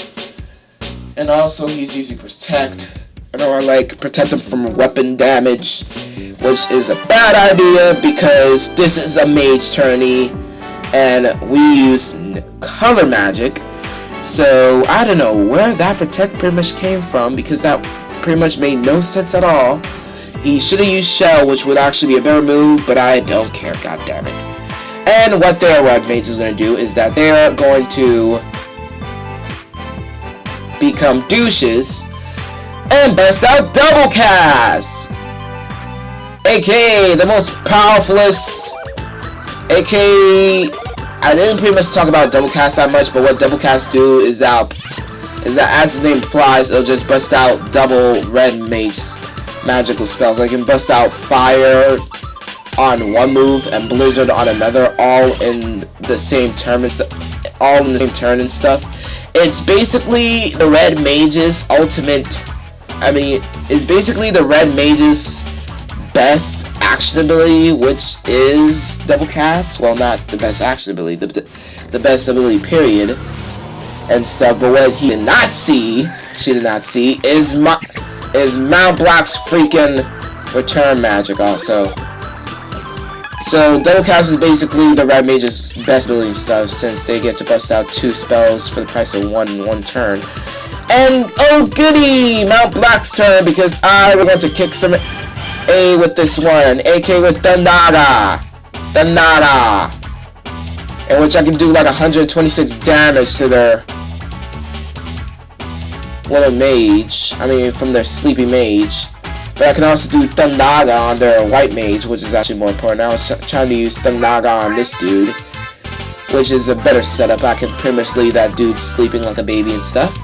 A: And also he's using protect. I don't want to like protect him from weapon damage, which is a bad idea because this is a mage tourney and we use color magic. So I don't know where that protect pretty much came from because that pretty much made no sense at all. He should have used shell, which would actually be a better move, but I don't care, goddammit. And what their red mage is going to do is that they are going to become douches and bust out double cast, aka the most powerfulest, aka I didn't pretty much talk about double cast that much, but what double cast do is that as the name implies, it'll just bust out double red mage magical spells. Like, you can bust out fire on one move and blizzard on another, all in the same turn and stuff. It's basically the red mage's ultimate. I mean, it's basically the red mage's best action ability, which is double cast. Well, not the best action ability, the best ability period and stuff. But what she did not see is Mount Black's freaking return magic also. So double cast is basically the red mage's best ability stuff, since they get to bust out 2 spells for the price of one in one turn. And oh goody! Mount Black's turn because I was going to kick some A with this one, AK with Danada. In which I can do like 126 damage to their little mage. I mean, from their sleepy mage. But I can also do Thundaga on their white mage, which is actually more important. I was trying to use Thundaga on this dude, which is a better setup. I can pretty much leave that dude sleeping like a baby and stuff.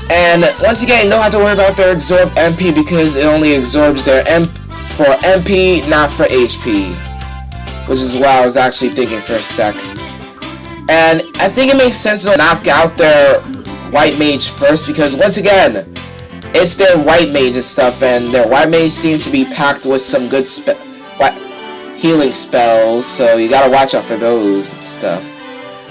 A: And once again, you don't have to worry about their absorb MP because it only absorbs their for MP, not for HP. Which is what I was actually thinking for a sec. And I think it makes sense to knock out their white mage first because once again, it's their white mage and stuff, and their white mage seems to be packed with some good healing spells, so you gotta watch out for those and stuff.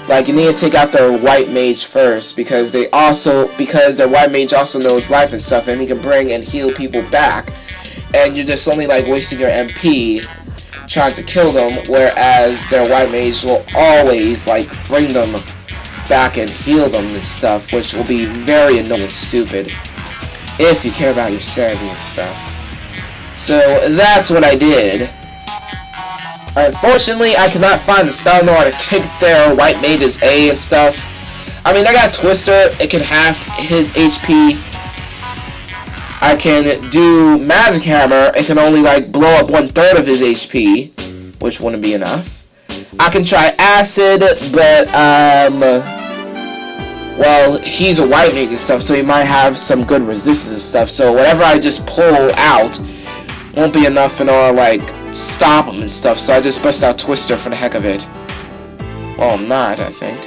A: Like, you need to take out their white mage first because their white mage also knows life and stuff, and he can bring and heal people back. And you're just only like wasting your MP trying to kill them, whereas their white mage will always like bring them back and heal them and stuff, which will be very annoying and stupid if you care about your sanity and stuff. So that's what I did. Unfortunately, I cannot find the spell nor to kick their white mage's A and stuff. I mean, I got Twister, it can half his HP. I can do Magic Hammer, it can only like blow up 1/3 of his HP, which wouldn't be enough. I can try Acid, but well, he's a white mage and stuff, so he might have some good resistance and stuff, so whatever I just pull out won't be enough in order to like stop him and stuff, so I just bust out Twister for the heck of it. Well, I'm not, I think.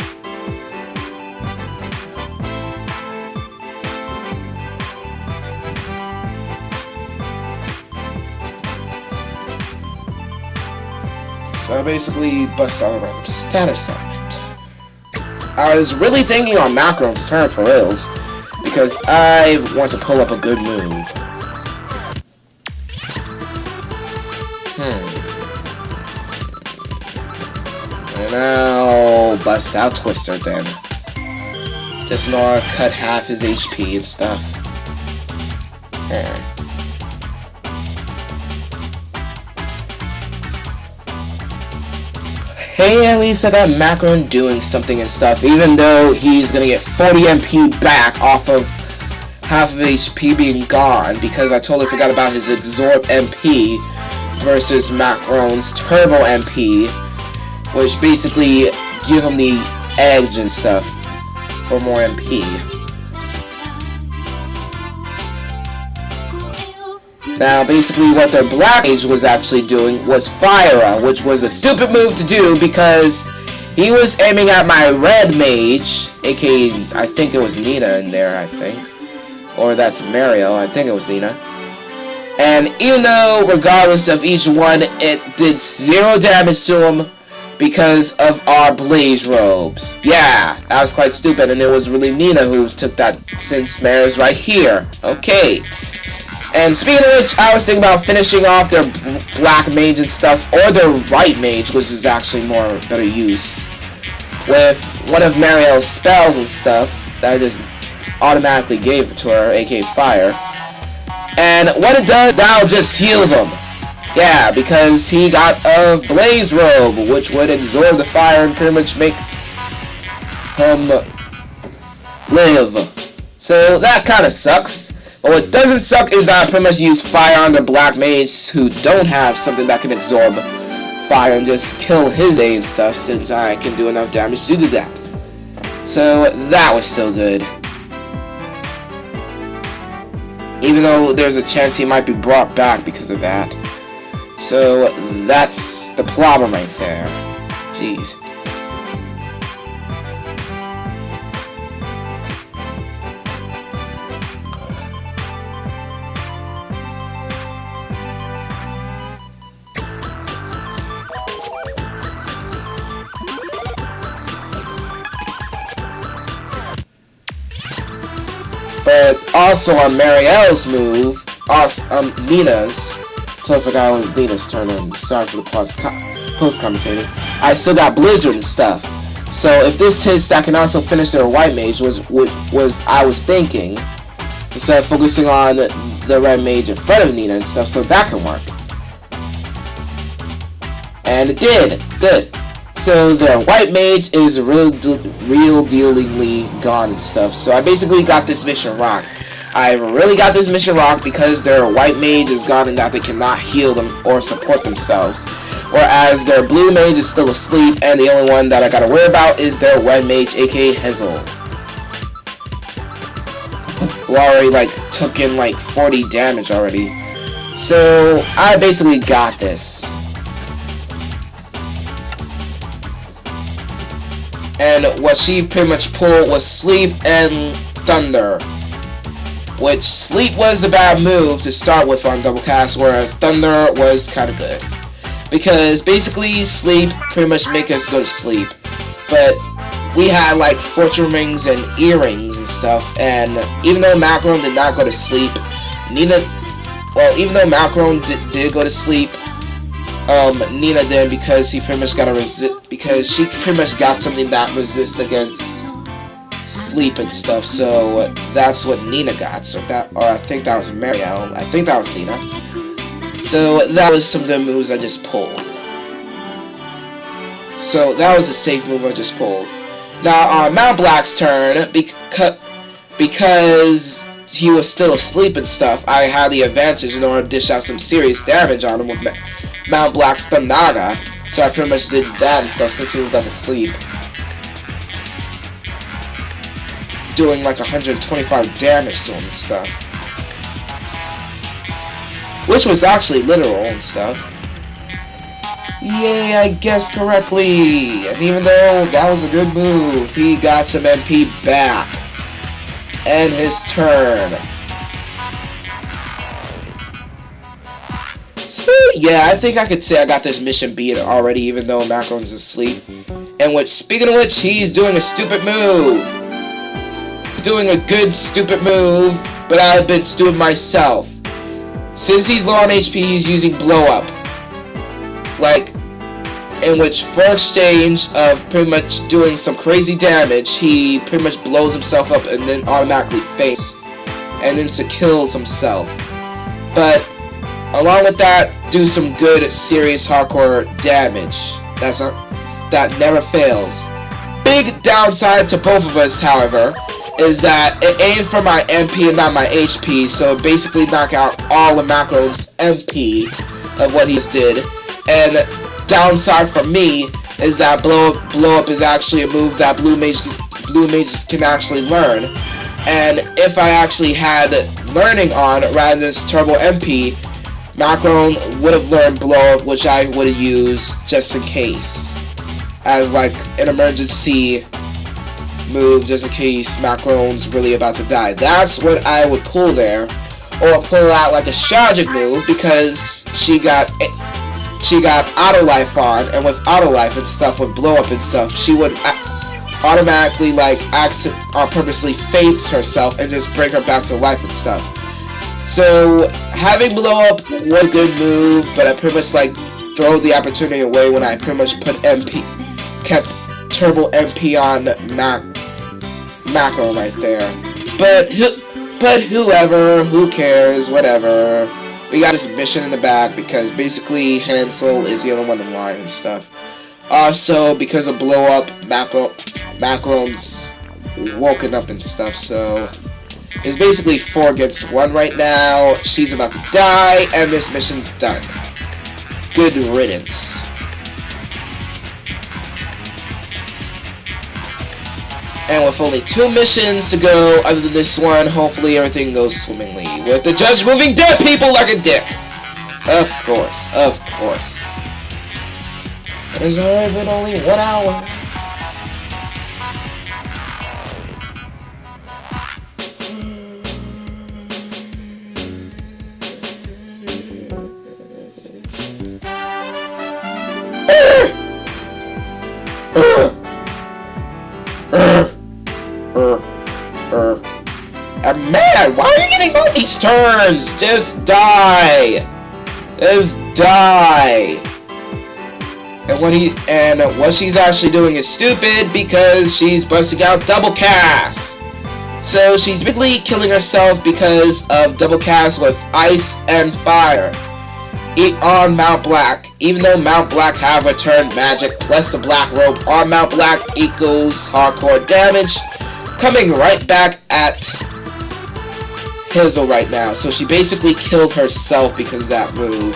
A: So I basically bust out a random status element. I was really thinking on Mackarone's turn for reals, because I want to pull up a good move. And I'll bust out Twister then. Just in order to cut half his HP and stuff. Hey, at least I got Mackorone doing something and stuff, even though he's gonna get 40 MP back off of half of HP being gone, because I totally forgot about his Absorb MP versus Mackarone's Turbo MP, which basically give him the edge and stuff for more MP. Now, basically what their Black Mage was actually doing was Fire, which was a stupid move to do because he was aiming at my Red Mage, aka, I think it was Nina in there, I think. Or that's Marielle, I think it was Nina. And even though, regardless of each one, it did 0 damage to him because of our Blaze Robes. Yeah, that was quite stupid, and it was really Nina who took that since Mare's right here. Okay. And speaking of which, I was thinking about finishing off their Black Mage and stuff, or their White Mage, which is actually more better use, with one of Marielle's spells and stuff that I just automatically gave it to her, aka Fire. And what it does, that'll just heal them. Yeah, because he got a Blaze Robe, which would absorb the fire and pretty much make him live. So that kind of sucks. But what doesn't suck is that I pretty much use fire on the Black Mage who don't have something that can absorb fire and just kill his A and stuff, since I can do enough damage to do that. So that was still good. Even though there's a chance he might be brought back because of that. So that's the problem right there. Jeez. But also on Marielle's move, Nina's, so I forgot it was Nina's turn, and sorry for the post-commentating, I still got Blizzard and stuff. So if this hits, that can also finish their white mage, was I was thinking, instead of focusing on the red mage in front of Nina and stuff, so that can work. And it did. Good. So their white mage is real dealingly gone and stuff. So I basically got this mission rocked. I really got this mission rocked because their white mage is gone and that they cannot heal them or support themselves. Whereas their blue mage is still asleep, and the only one that I gotta worry about is their red mage, aka Hazel, who already like took in like 40 damage already. So I basically got this. And what she pretty much pulled was Sleep and Thunder. Which Sleep was a bad move to start with on double cast, whereas Thunder was kinda good. Because basically Sleep pretty much make us go to sleep. But we had like fortune rings and earrings and stuff, and even though Mackorone did not go to sleep, even though Mackorone did go to sleep, Nina did, because he pretty much got because she pretty much got something that resists against sleep and stuff. So that's what Nina got. So I think that was Marielle. I think that was Nina. So that was some good moves I just pulled. So that was a safe move I just pulled. Now on Mount Black's turn, because he was still asleep and stuff, I had the advantage in order to dish out some serious damage on him with Mount Black's Thundaga. So I pretty much did that and stuff since he was like asleep. Doing like 125 damage to him and stuff. Which was actually literal and stuff. Yay, I guessed correctly. And even though that was a good move, he got some MP back. And his turn. So yeah, I think I could say I got this mission beat already, even though Mackarone's asleep. And speaking of which, he's doing a stupid move. Doing a good stupid move, but I've been stupid myself. Since he's low on HP, he's using Blow Up. Like, in which for exchange of pretty much doing some crazy damage, he pretty much blows himself up and then automatically faints. And then kills himself. But, along with that, do some good, serious, hardcore damage. That never fails. Big downside to both of us, however, is that it aimed for my MP and not my HP, so it basically knocked out all of Mackarone's MP of what he just did. And downside for me is that blow up is actually a move that blue mages can actually learn. And if I actually had learning on rather than turbo MP, Mackorone would have learned blow up, which I would have used just in case, as like an emergency move, just in case Mackarone's really about to die. That's what I would pull there, or pull out like a strategic move, because she got auto life on, and with auto life and stuff, with blow up and stuff, she would automatically like purposely faint herself and just bring her back to life and stuff. So having blow up was a good move, but I pretty much like throw the opportunity away when I pretty much kept turbo MP on Mackorone right there. But whoever, who cares, whatever. We got this mission in the back because basically Hansel is the only one in line and stuff. Also, because of blow up, Mackarone's woken up and stuff, so it's basically 4 against 1 right now. She's about to die, and this mission's done. Good riddance. And with only 2 missions to go other than this one, hopefully everything goes swimmingly. With the judge moving dead people like a dick. Of course, of course. It has already been only 1 hour. Man, why are you getting all these turns? Just die. Just die. And what she's actually doing is stupid because she's busting out double cast. So she's basically killing herself because of double cast with ice and fire on Mount Black. Even though Mount Black have returned magic plus the black robe on Mount Black equals hardcore damage, coming right back at Hazel right now. So she basically killed herself because of that move.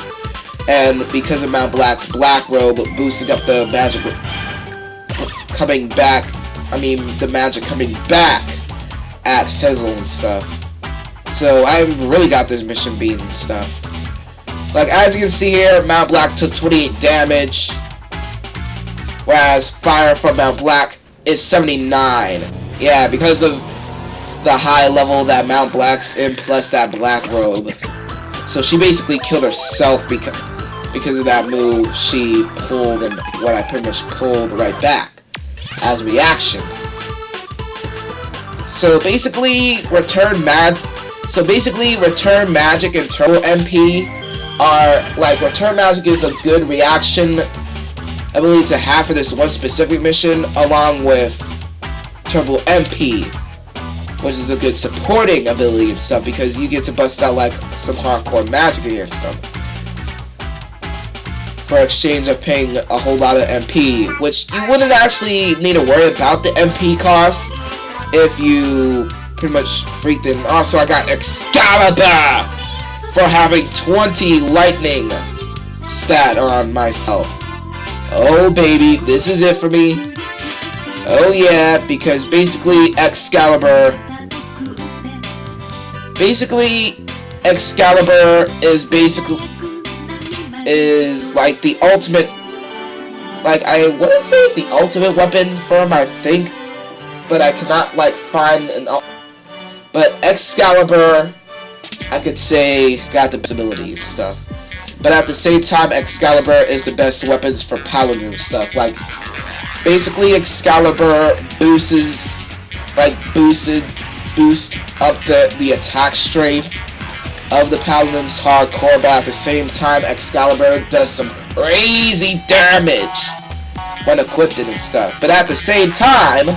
A: And because of Mount Black's black robe boosting up the magic coming back, the magic coming back at Hazel and stuff. So I really got this mission beat and stuff. Like, as you can see here, Mount Black took 28 damage, whereas fire from Mount Black is 79. Yeah, because of the high level that Mount Black's in, plus that black robe. So she basically killed herself because of that move she pulled, and what I pretty much pulled right back as reaction. So basically, return magic and turbo MP are like, return magic is a good reaction ability to have for this one specific mission, along with turbo MP, which is a good supporting ability and stuff, because you get to bust out like some hardcore magic against them for exchange of paying a whole lot of MP, which you wouldn't actually need to worry about the MP cost if you pretty much freaked in. Also, I got Excalibur for having 20 lightning stat on myself. Oh baby, this is it for me. Oh yeah, because basically Excalibur is like the ultimate, like, I wouldn't say it's the ultimate weapon for him, I think, but I cannot like find an but Excalibur, I could say, got the best ability and stuff. But at the same time, Excalibur is the best weapons for Paladin and stuff. Like, basically Excalibur boost up the attack strength of the Paladin's hardcore, but at the same time, Excalibur does some crazy damage when equipped and stuff. But at the same time,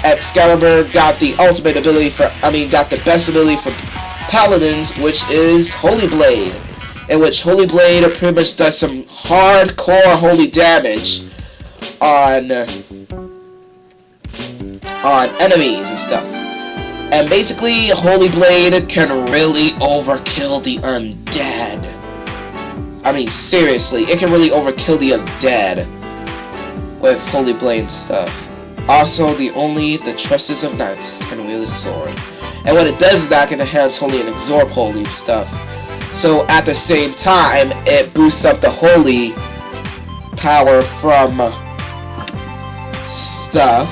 A: Excalibur got the ultimate ability got the best ability for Paladins, which is Holy Blade, in which Holy Blade pretty much does some hardcore holy damage on enemies and stuff. And basically, Holy Blade can really overkill the undead. Seriously, it can really overkill the undead with Holy Blade and stuff. Also, the tresses of knights can wield a sword. And what it does is that it can enhance holy and absorb holy and stuff. So at the same time, it boosts up the holy power from stuff.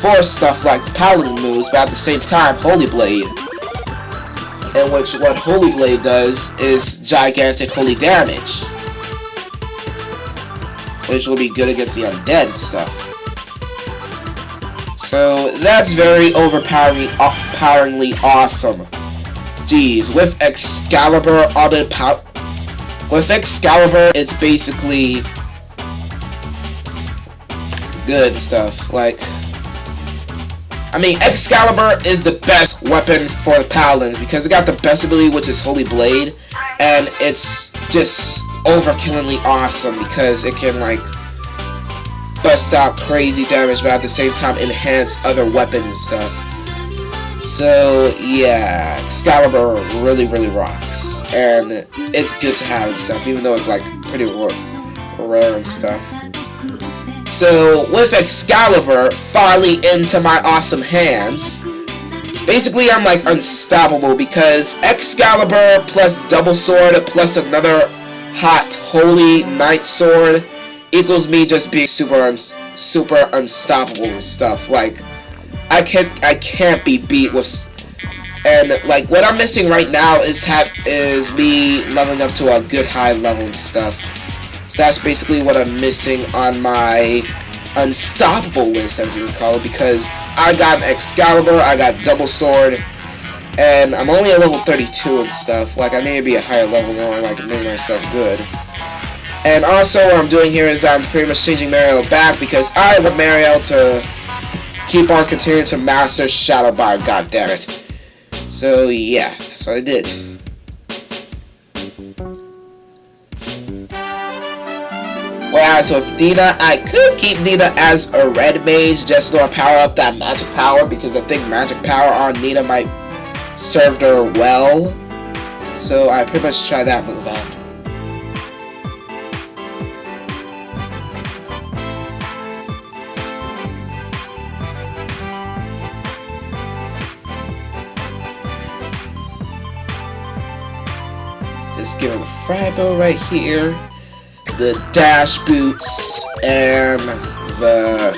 A: For stuff like Paladin moves, but at the same time, Holy Blade. In which what Holy Blade does is gigantic holy damage, which will be good against the undead and stuff. So that's very overpoweringly awesome. Jeez, with Excalibur it's basically good stuff. Like, Excalibur is the best weapon for the Paladins because it got the best ability, which is Holy Blade, and it's just overkillingly awesome because it can like bust out crazy damage, but at the same time enhance other weapons and stuff. So yeah, Excalibur really rocks, and it's good to have and stuff, even though it's like pretty rare and stuff. So with Excalibur finally into my awesome hands, basically I'm like unstoppable because Excalibur plus double sword plus another hot holy knight sword equals me just being super unstoppable and stuff. Like, I can't be beat with, and like what I'm missing right now is me leveling up to a good high level and stuff. So that's basically what I'm missing on my unstoppable list, as you can call it, because I got Excalibur, I got double sword, and I'm only at level 32 and stuff. Like, I need to be a higher level now, and I can make myself good. And also what I'm doing here is I'm pretty much changing Marielle back because I want Marielle to keep on continuing to master Shadow Bar, goddammit. So yeah, that's what I did. Whereas with Nina, I could keep Nina as a red mage just to power up that magic power because I think magic power on Nina might serve her well. So I pretty much try that move out. Just give her the Fribo right here, the dash boots, and the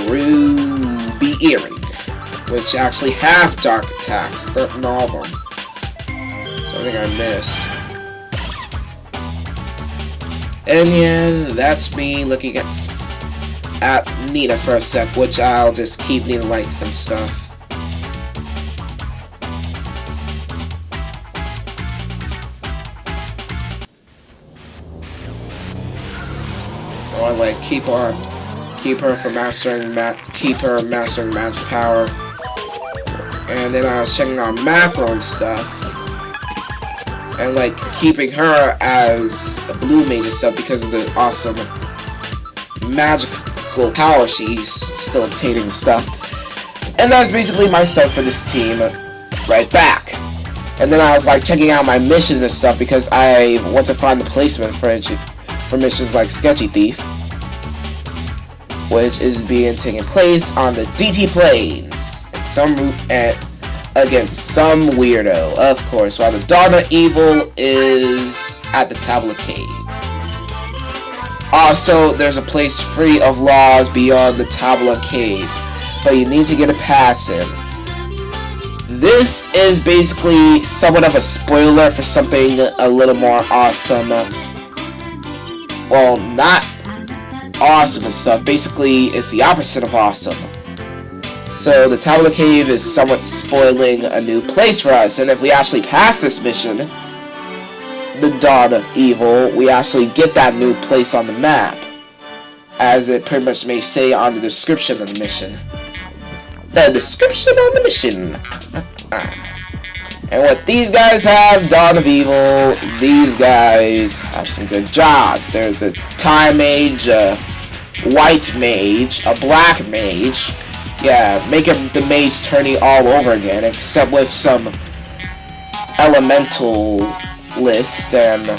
A: ruby earring, which actually have dark attacks, but not all of them. So I think I missed. And yeah, that's me looking at Nina for a sec, which I'll just keep Nina life and stuff. Or like keep her from mastering magic power. And then I was checking out Mackorone stuff. And like keeping her as a blue mage and stuff because of the awesome magical power she's still obtaining and stuff. And that's basically my stuff for this team right back. And then I was like checking out my missions and stuff because I want to find the placement for missions like Sketchy Thief, which is being taken place on the DT Plains and against some weirdo, of course, while the Daughter of Evil is at the Tabula Cave. Also, there's a place free of laws beyond the Tabula Cave, but you need to get a pass in. This is basically somewhat of a spoiler for something a little more awesome. Well, not awesome and stuff. Basically, it's the opposite of awesome. So the Tabula Cave is somewhat spoiling a new place for us, and if we actually pass this mission, the Dawn of Evil, we actually get that new place on the map, as it pretty much may say on the description of the mission. The description on the mission. And what these guys have, Dawn of Evil, these guys have some good jobs. There's a Time Mage, a White Mage, a Black Mage. Yeah, making the mage tourney all over again, except with some elemental list and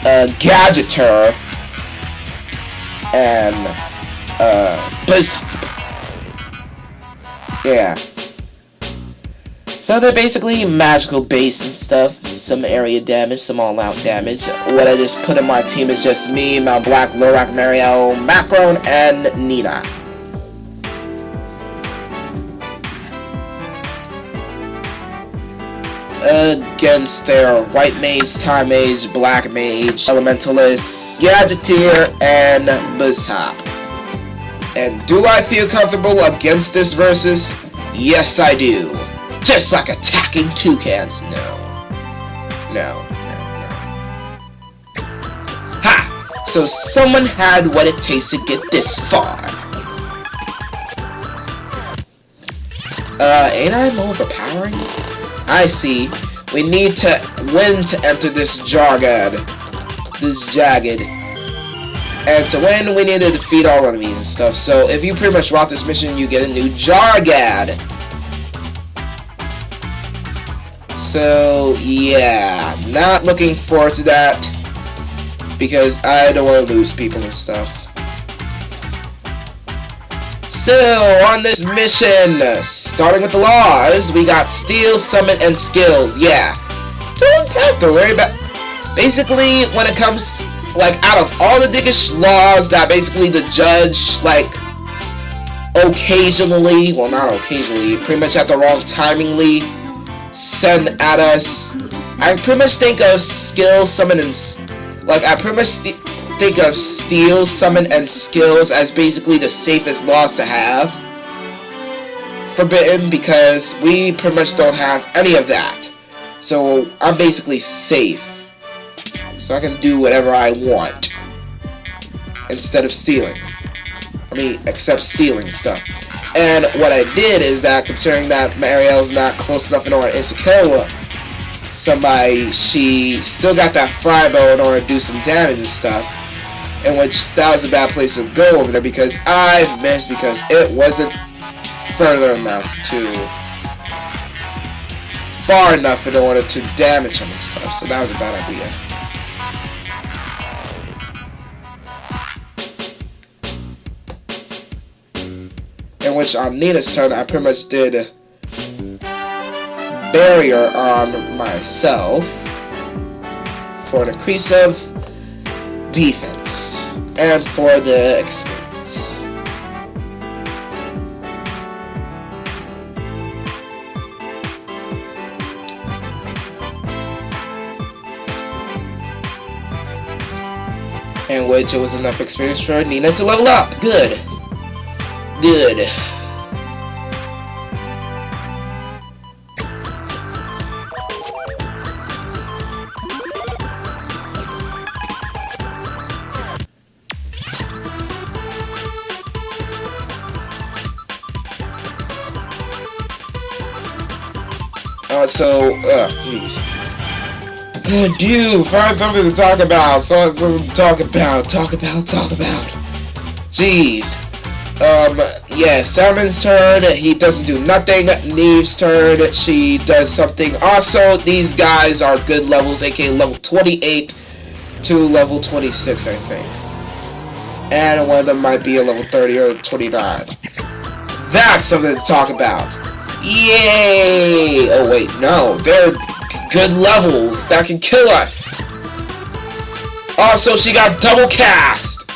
A: a gadgeter and Bouns. Yeah. So they're basically magical base and stuff, some area damage, some all-out damage. What I just put in my team is just me, my Black, Lorak, Marielle, Mackorone, and Nina. Against their White Mage, Time Mage, Black Mage, Elementalist, Gadgeteer, and Bouns. And do I feel comfortable against this versus? Yes, I do. Just like attacking toucans. No. Ha! So someone had what it takes to get this far. Ain't I more overpowering? I see. We need to win to enter this jagged. And to win, we need to defeat all enemies and stuff. So if you pretty much rock this mission, you get a new Jargad. So yeah, not looking forward to that because I don't want to lose people and stuff. So on this mission, starting with the laws, we got Steel, Summon, and Skills. Yeah, don't have to worry about. Basically, when it comes, like, out of all the dickish laws that basically the judge, like, occasionally, well, not occasionally, pretty much at the wrong timingly send at us, I pretty much think of Skill, Summon, and, like, I pretty much think of Steel, Summon, and Skills as basically the safest laws to have forbidden because we pretty much don't have any of that. So I'm basically safe. So I can do whatever I want instead of stealing. I mean, except stealing stuff. And what I did is that, considering that Marielle's not close enough in order to kill somebody, she still got that fry bow in order to do some damage and stuff. In which that was a bad place to go over there because I missed because it wasn't further enough far enough in order to damage him and stuff. So that was a bad idea. In which on Nina's turn, I pretty much did barrier on myself for an increase of defense and for the experience. In which it was enough experience for Nina to level up. Good. Good. Jeez. Dude, find something to talk about. Something to talk about. Talk about. Jeez. Yeah, Salmon's turn. He doesn't do nothing. Neve's turn. She does something. Also, these guys are good levels, aka level 28 to level 26, I think. And one of them might be a level 30 or 29. That's something to talk about. Yay! Oh wait, no, they're good levels that can kill us. Also, she got double cast.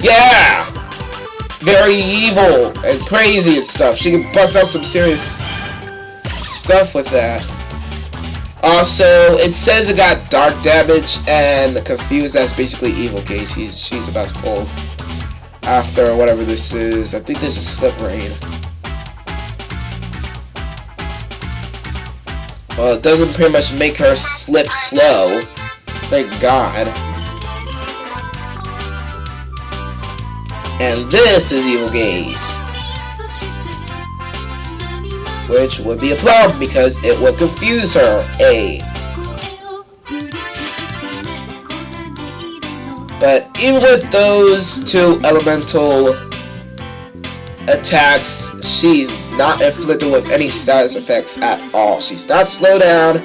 A: Yeah, very evil and crazy and stuff. She can bust out some serious stuff with that. Also, it says it got dark damage and confused. That's basically evil case. She's about to pull after whatever this is. I think this is slip rain. Well, it doesn't pretty much make her slip slow. Thank God. And this is Evil Gaze. Which would be a problem because it would confuse her. But even with those two elemental attacks, she's not inflicted with any status effects at all. She's not slowed down,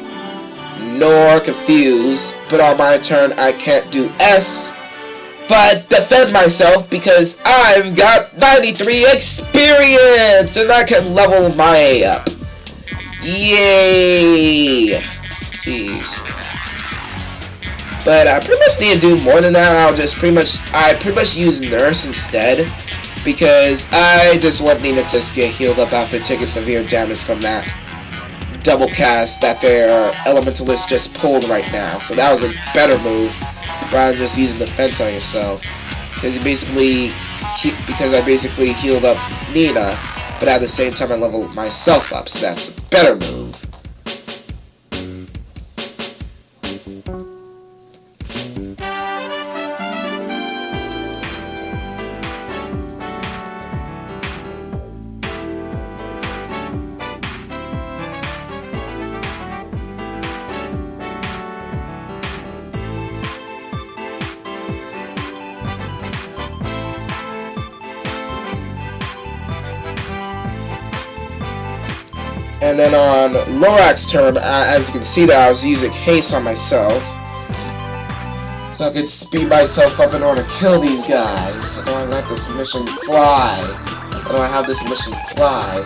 A: nor confused, but on my turn I can't do S, but defend myself because I've got 93 experience, and I can level my A up. Yay! Jeez. But I pretty much need to do more than that. I pretty much use Nurse instead, because I just want Nina to just get healed up after taking severe damage from that double cast that their elementalist just pulled right now. So that was a better move rather than just using defense on yourself. Because I basically healed up Nina, but at the same time I leveled myself up, so that's a better move. And then on Lorak's turn, as you can see that I was using haste on myself. So I could speed myself up in order to kill these guys. So now I let this mission fly. I don't have this mission fly.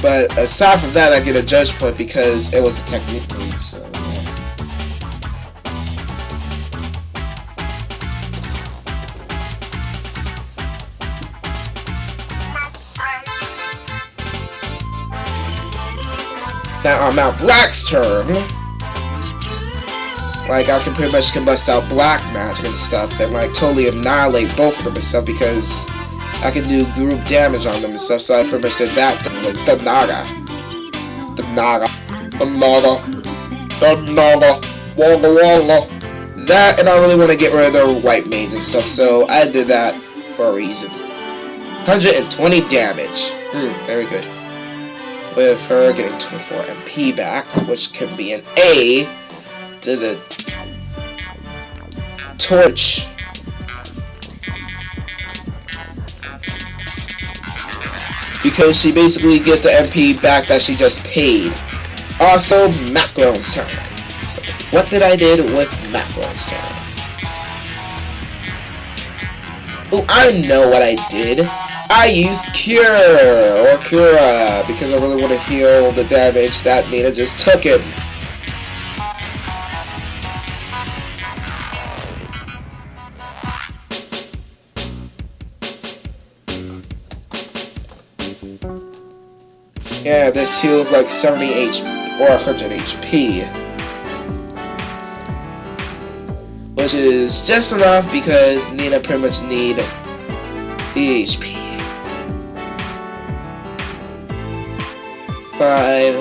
A: But aside from that, I get a judge point because it was a technique move, so yeah. Now on Mount Black's turn, like, I can pretty much bust out black magic and stuff and, like, totally annihilate both of them and stuff because I can do group damage on them and stuff, so I pretty much did that thing with the Naga. Walla Walla. That, and I really want to get rid of the white mage and stuff, so I did that for a reason. 120 damage. Very good. With her getting 24 MP back, which can be an A to the torch. Because she basically get the MP back that she just paid. Also, Mackarone's turn. So, what did I did with Mackarone's turn? Oh, I know what I did. I used Cure, or Cura, because I really want to heal the damage that Nina just took him. Yeah, this heals like 70 HP, or 100 HP. Which is just enough because Nina pretty much need the HP. 5,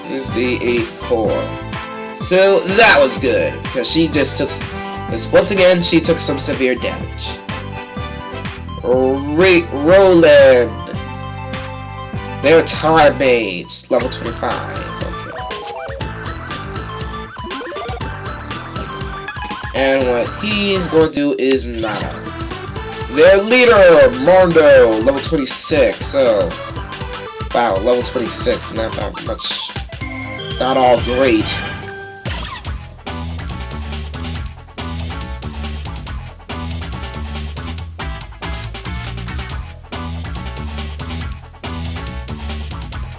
A: 60, 84. So that was good because she just took, because once again she took some severe damage. Roland, their time mage, level 25. Okay. And what he's going to do is nada. Their leader, Mondo, level 26. So, wow, level 26, not that much, not all great.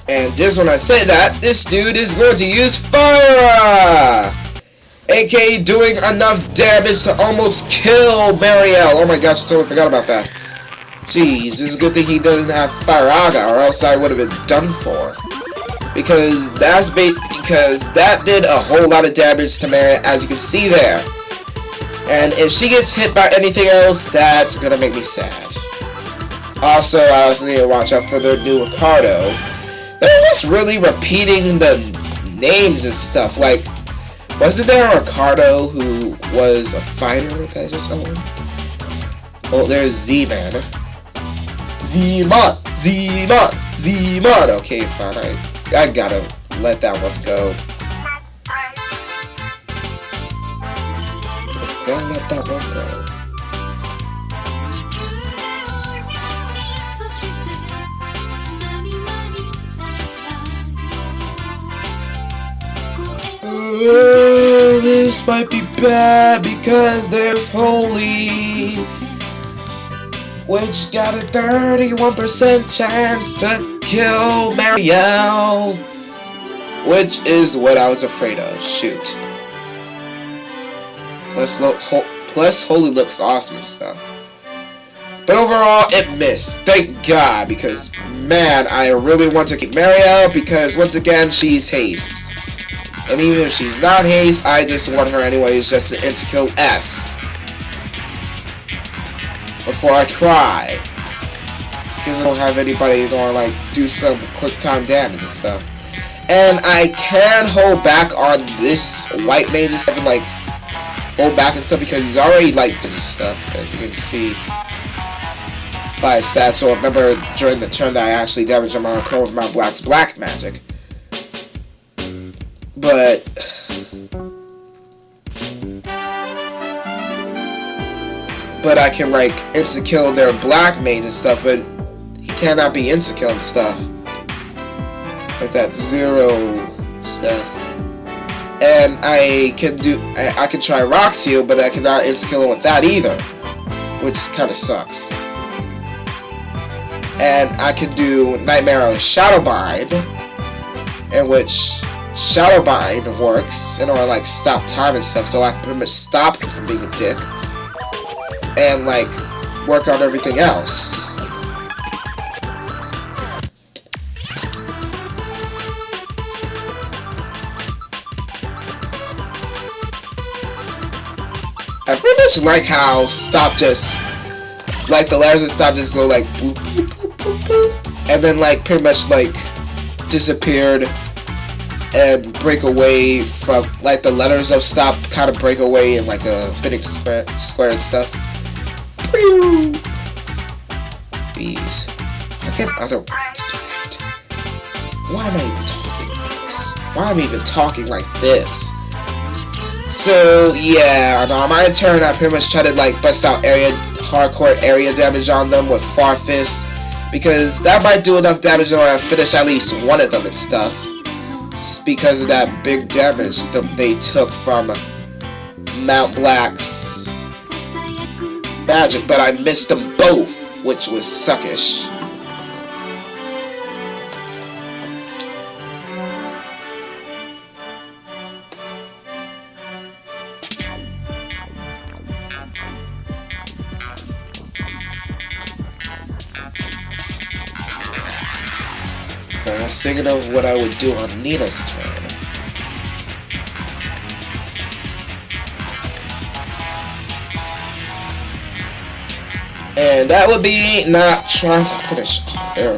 A: And just when I say that, this dude is going to use Fire! aka doing enough damage to almost kill Marielle. Oh my gosh, I totally forgot about that. Jeez, it's a good thing he doesn't have Faraga, or else I would have been done for. Because that did a whole lot of damage to Marielle, as you can see there. And if she gets hit by anything else, that's gonna make me sad. Also, I also need to watch out for their new Ricardo. They're just really repeating the names and stuff. Like, wasn't there a Ricardo who was a fighter that I just owned? Oh, there's Z-Man. Z-Man! Okay, fine. I gotta let that one go. Gotta let that one go. Oh, this might be bad because there's Holy, which got a 31% chance to kill Marielle, which is what I was afraid of. Shoot. Plus Holy looks awesome and stuff. But overall, it missed. Thank God, because, man, I really want to keep Marielle because, once again, she's haste. And even if she's not haste, I just want her anyways just to insta-kill S. Before I cry. Because I don't have anybody going to, like, do some quick time damage and stuff. And I can hold back on this white mage and stuff, and, like, hold back and stuff because he's already, like, doing stuff, as you can see by his stats. So remember during the turn that I actually damaged him on Mackorone with my Black's black magic. But I can, like, insta-kill their black mage and stuff, but he cannot be insta-killing stuff. Like that 0 stuff. And I can try Rock Seal, but I cannot insta-kill him with that either. Which kind of sucks. And I can do Nightmare of Shadowbind, in which Shadowbind works in order to, like, stop time and stuff, so I can pretty much stop him from being a dick. And, like, work on everything else. pretty much like how Stop just, like the letters of Stop just go like boop, boop, boop, boop, boop, and then like pretty much like disappeared and break away from, like the letters of Stop kind of break away in like a spinning square and stuff. These. I get other words to it. Why am I even talking like this? Why am I even talking like this? So yeah, on my turn, I pretty much try to like bust out hardcore area damage on them with Far Fist, because that might do enough damage in order to finish at least one of them and stuff. Because of that big damage that they took from Mount Black's magic, but I missed them both, which was suckish. I was thinking of what I would do on Nina's turn. And that would be not trying to finish off their...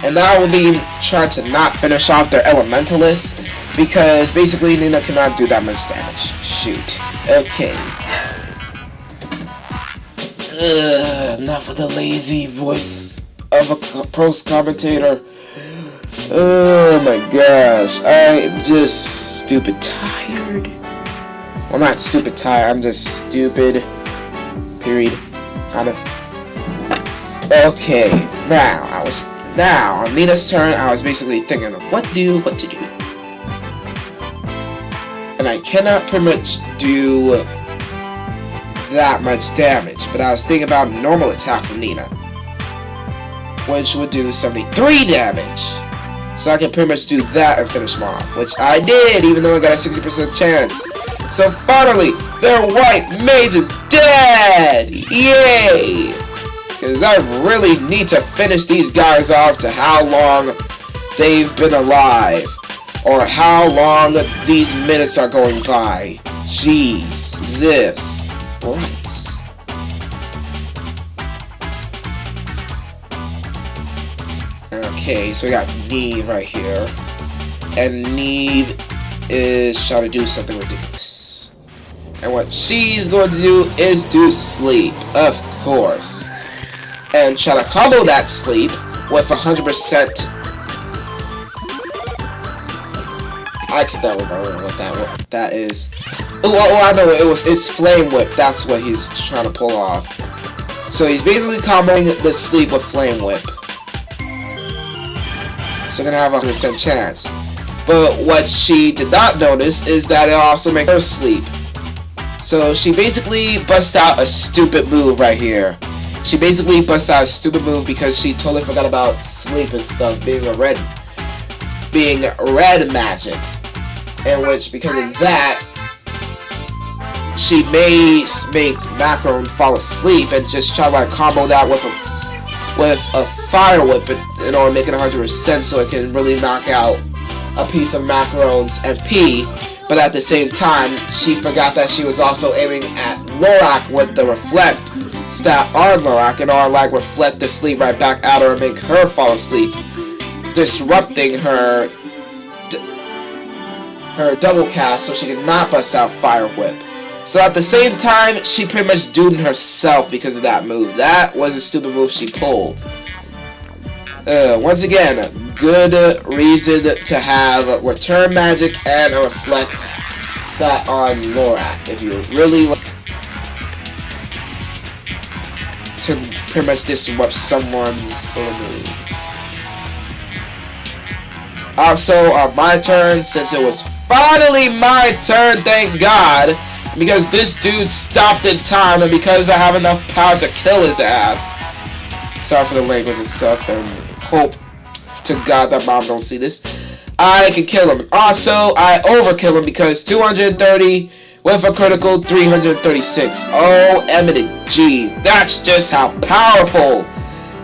A: And that would be trying to not finish off their Elementalist, because basically Nina cannot do that much damage. Shoot. Okay. Enough of the lazy voice of a post-commentator. Oh my gosh, I'm just stupid tired. Well, not stupid tired, I'm just stupid. Period. Kind of. Okay, now on Nina's turn, I was basically thinking of what to do. And I cannot pretty much do that much damage, but I was thinking about a normal attack from Nina, which would do 73 damage. So I can pretty much do that and finish them off, which I did, even though I got a 60% chance. So finally, their white mage is dead! Yay! Because I really need to finish these guys off to how long they've been alive, or how long these minutes are going by. Jeez, this. Right. Okay, so we got Neve right here, and Neve is trying to do something ridiculous. And what she's going to do is do sleep, of course, and try to combo that sleep with 100%. I can never remember what that is. Oh, I know it's Flame Whip. That's what he's trying to pull off. So he's basically comboing the sleep with Flame Whip. So gonna have a 100% chance. But what she did not notice is that it also makes her sleep. So she basically busts out a stupid move right here. She basically busts out a stupid move because she totally forgot about sleep and stuff being red magic. In which, because of that, she may make Mackorone fall asleep and just try to like combo that with a Fire Whip in order to make it 100% so it can really knock out a piece of Mackarone's MP. But at the same time, she forgot that she was also aiming at Lorak with the Reflect stat on Lorak in order to like reflect the sleep right back at her and make her fall asleep, disrupting her double cast so she could not bust out Fire Whip. So at the same time, she pretty much doomed herself because of that move. That was a stupid move she pulled. Once again, good reason to have Return Magic and a Reflect stat on Lorak if you really like to pretty much disrupt someone's move. Also, on my turn, since it was finally my turn, thank God, because this dude stopped in time and because I have enough power to kill his ass. Sorry for the language and stuff, and hope to God that Mom don't see this. I can kill him. Also, I overkill him because 230 with a critical 336. OMG. That's just how powerful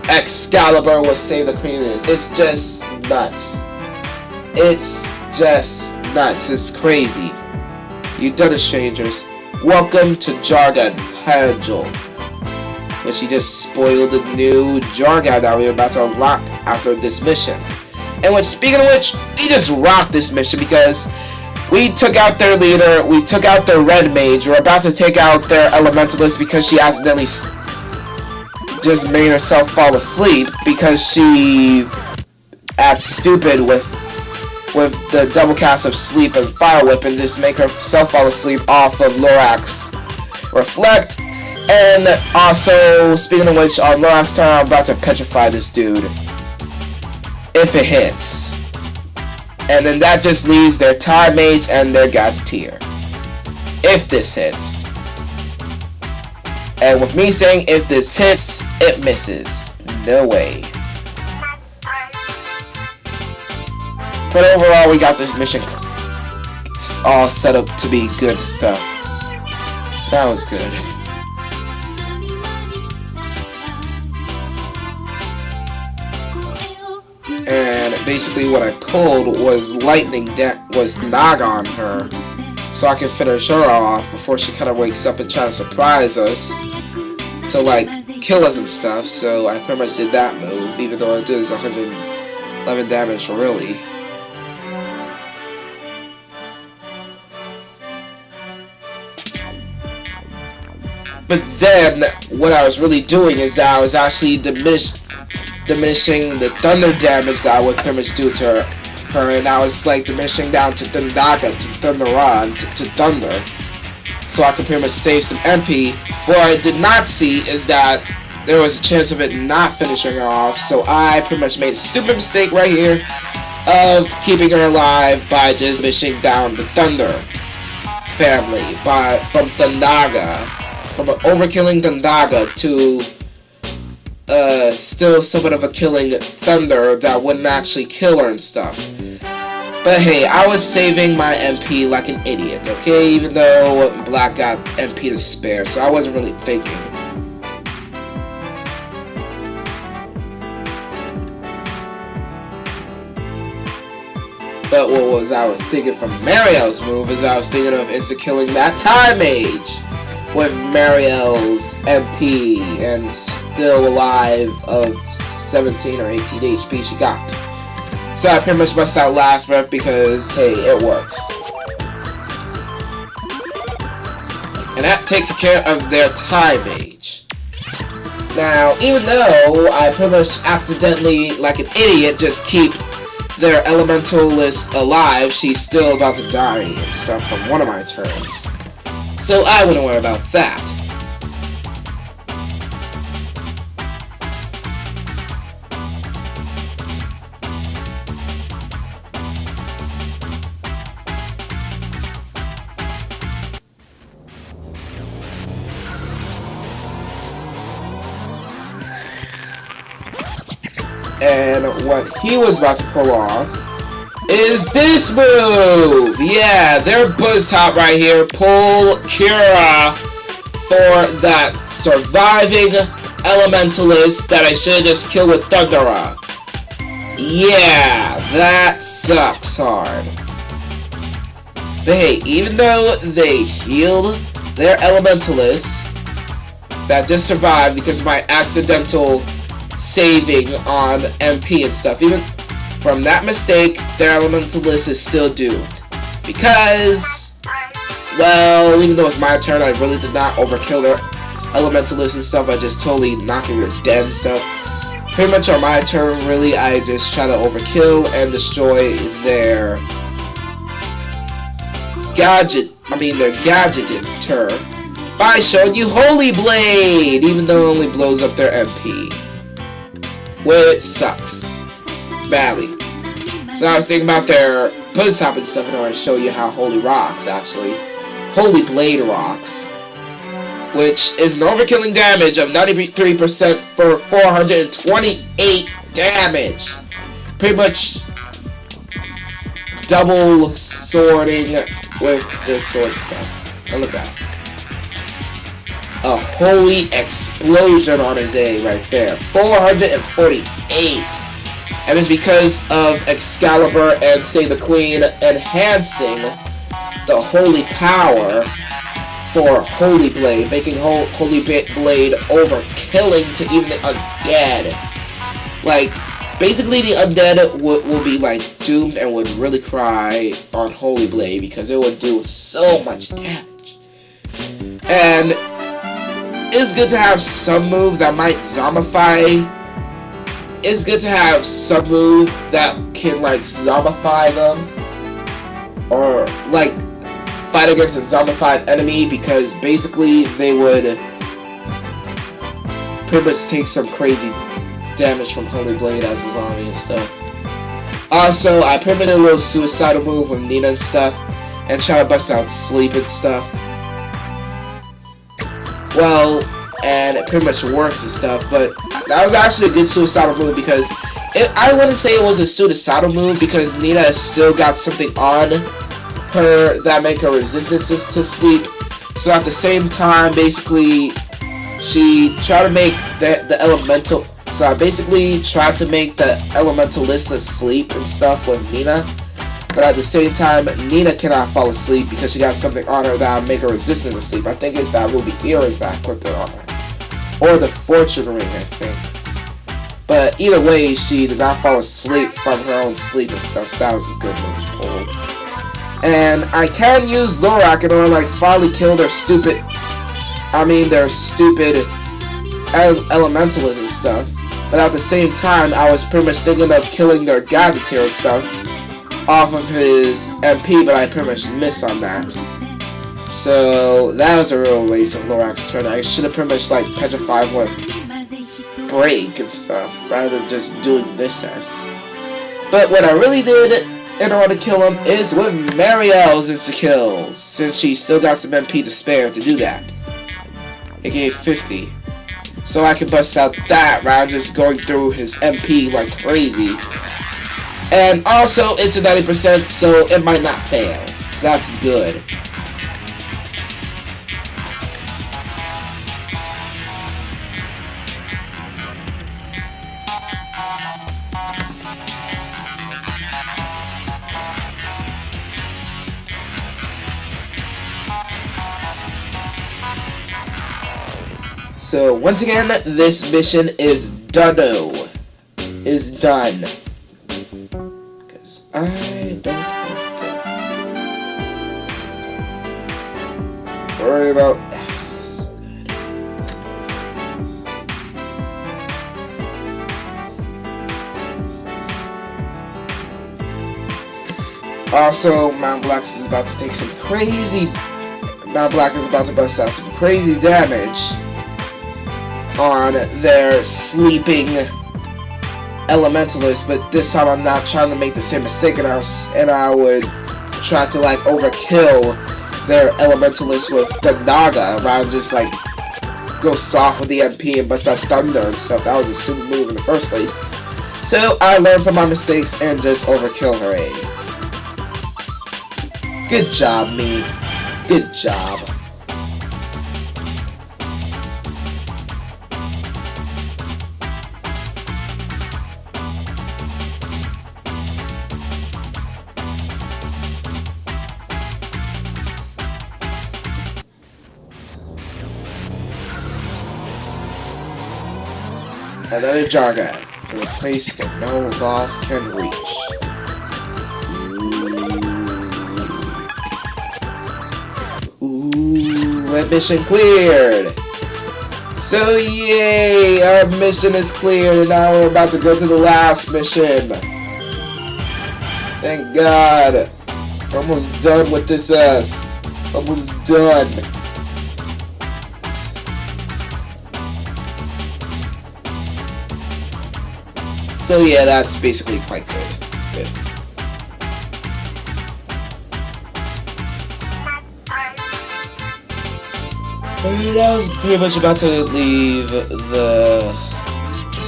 A: Excalibur will save the Queen is. It's just nuts. It's just nuts. It's crazy. You done it, strangers. welcome to Jargon Pagel, which he just spoiled the new Jargon that we're about to unlock after this mission. And which, speaking of which, we just rocked this mission because we took out their leader, we took out their red mage, we're about to take out their elementalist because she accidentally just made herself fall asleep because she acts stupid with the double cast of sleep and fire whip and just make herself fall asleep off of Lorax's reflect. And also, speaking of which, on Lorax's turn, I'm about to petrify this dude if it hits. And then that just leaves their Time Mage and their Gadgeteer if this hits. And with me saying if this hits, it misses. No way. But overall, we got this mission all set up to be good stuff. So that was good. And basically what I pulled was lightning that was Nog on her, so I can finish her off before she kind of wakes up and tries to surprise us to like kill us and stuff. So I pretty much did that move, even though it does 111 damage really. But then what I was really doing is that I was actually diminishing the thunder damage that I would pretty much do to her, and I was like diminishing down to Thundaga, to Thunderon, to Thunder, so I could pretty much save some MP. What I did not see is that there was a chance of it not finishing her off, so I pretty much made a stupid mistake right here of keeping her alive by just diminishing down the Thunder family from Thundaga, from an overkilling Thundaga to still somewhat of a killing Thunder that wouldn't actually kill her and stuff. But hey, I was saving my MP like an idiot, okay? Even though Black got MP to spare, so I wasn't really thinking. But what was I was thinking from Marielle's move is I was thinking of insta-killing that Time Mage with Marielle's MP and still alive of 17 or 18 HP she got. So I pretty much bust out last breath because, hey, it works. And that takes care of their Time Mage. Now, even though I pretty much accidentally, like an idiot, just keep their Elementalist alive, she's still about to die and stuff from one of my turns. So I wouldn't worry about that. And what he was about to pull off is this move! Yeah, their Buzz Hop right here. Pull Cura for that surviving Elementalist that I should have just killed with Thundera. Yeah, that sucks hard. But hey, even though they healed their Elementalist that just survived because of my accidental saving on MP and stuff, even from that mistake, their Elementalist is still doomed. Because, well, even though it's my turn, I really did not overkill their Elementalist and stuff. I just totally knocking her dead and stuff. Pretty much on my turn, really, I just try to overkill and destroy their Gadgeteer by showing you Holy Blade, even though it only blows up their MP. Which sucks badly. So I was thinking about their Buzz Hop and stuff in order to show you how Holy rocks, actually. Holy Blade rocks. Which is an overkilling damage of 93% for 428 damage. Pretty much double swording with the sword stuff. And look at that. A holy explosion on his A right there. 448. And it's because of Excalibur and Say the Queen enhancing the holy power for Holy Blade, making Holy Blade overkilling to even the undead. Like, basically the undead will be like doomed and would really cry on Holy Blade because it would do so much damage. And it's good to have some move that might zombify. It's good to have some move that can like zombify them, or like fight against a zombified enemy, because basically they would pretty much take some crazy damage from Holy Blade as a zombie and stuff. Also, I pretty much did a little suicidal move with Nina and stuff, and try to bust out sleep and stuff. Well, and it pretty much works and stuff, but that was actually a good suicidal move because I wouldn't say it was a suicidal move because Nina has still got something on her that make her resistant to sleep. So at the same time, basically, she tried to make the elemental. So I basically tried to make the elementalist asleep and stuff with Nina. But at the same time, Nina cannot fall asleep because she got something on her that will make her resistant to sleep. I think it's that ruby earring back with it on her. Or the fortune ring, I think. But either way, she did not fall asleep from her own sleep and stuff, so that was a good move to pull. And I can use Lorak in order to like finally kill their stupid elementalism and stuff. But at the same time, I was pretty much thinking of killing their Gadgeteer and stuff off of his MP, but I pretty much missed on that. So that was a real waste of Lorak's turn. I should have pretty much like petrified with Break and stuff, rather than just doing this as. But what I really did in order to kill him is with Marielle's insta-kills, since she still got some MP to spare to do that. It gave 50. So I can bust out that rather than just going through his MP like crazy. And also, it's a 90%, so it might not fail. So that's good. So once again, this mission is done. Is done. Because I don't have to worry about X. Also, Mount Black is about to take some crazy. Mount Black is about to bust out some crazy damage on their sleeping elementalist, but this time I'm not trying to make the same mistake, and I would try to like overkill their elementalist with the Naga rather than just like go soft with the MP and bust out thunder and stuff. That was a stupid move in the first place. So I learned from my mistakes and just overkill her A. Good job, me. Good job. Another jargon, in a place that no boss can reach. Ooh, mission cleared! So yay, our mission is cleared, and now we're about to go to the last mission. Thank God. We're almost done with this ass. Almost done. So yeah, that's basically quite good. Good. And I was pretty much about to leave the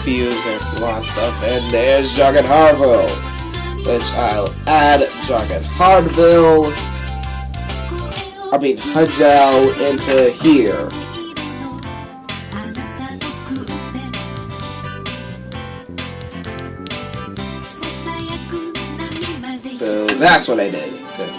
A: fuse and launch stuff, and there's Jargon Harville, which I'll add Jargon Hardville, Hudgel into here. So that's what I did. Good.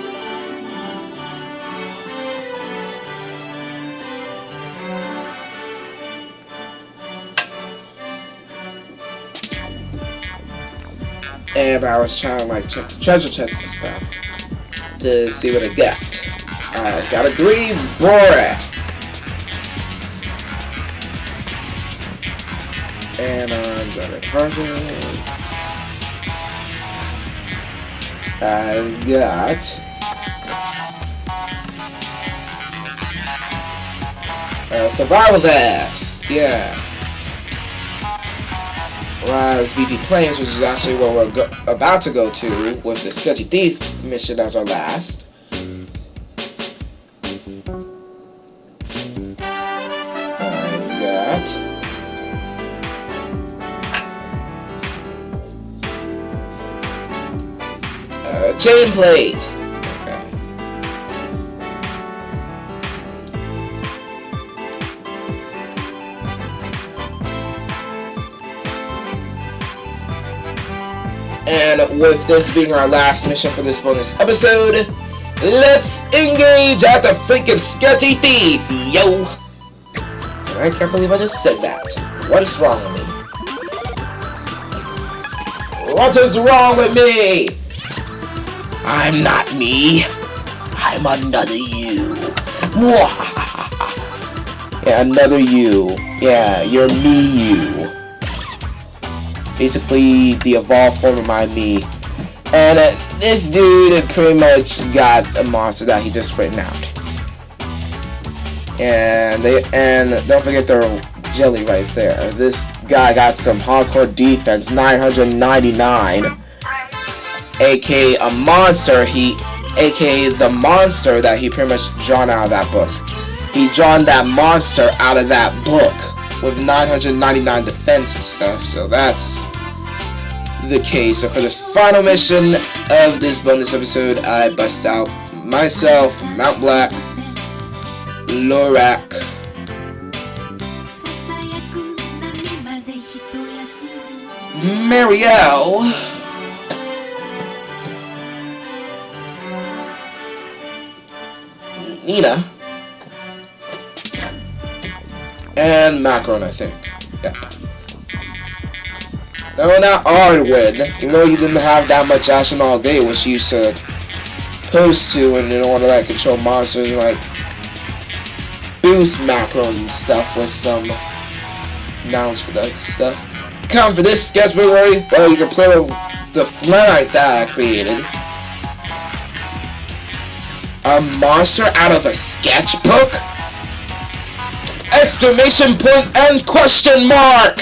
A: and I was trying to like check the treasure chest and stuff to see what I got. I got a green borat. And I'm gonna target. I got survival vest. Yeah. Rise DT Plains, which is actually what we're about to go to with the Sketchy Thief mission as our last. I've got chain plate. Okay. And with this being our last mission for this bonus episode, let's engage at the freaking Sketchy Thief, yo! And I can't believe I just said that. What is wrong with me? What is wrong with me? I'm not me. I'm another you. Yeah, another you. Yeah, you're me you. Basically, the evolved form of my me. And this dude pretty much got a monster that he just written out. And don't forget their jelly right there. This guy got some hardcore defense, 999. aka a monster, aka the monster that he pretty much drawn out of that book. He drawn that monster out of that book with 999 defense and stuff, so that's the case. So for this final mission of this bonus episode, I bust out myself, Mount Black, Lorak, Marielle, Nina, and Mackorone, I think. Yeah. No, not Arwen. You know you didn't have that much action all day when she used to post to and in order to like control monsters and like boost Mackorone and stuff with some nouns for that stuff. Come for this sketchbook, worry? Well, you can play with the flashlight that I created. A monster out of a sketchbook? Exclamation point and question mark!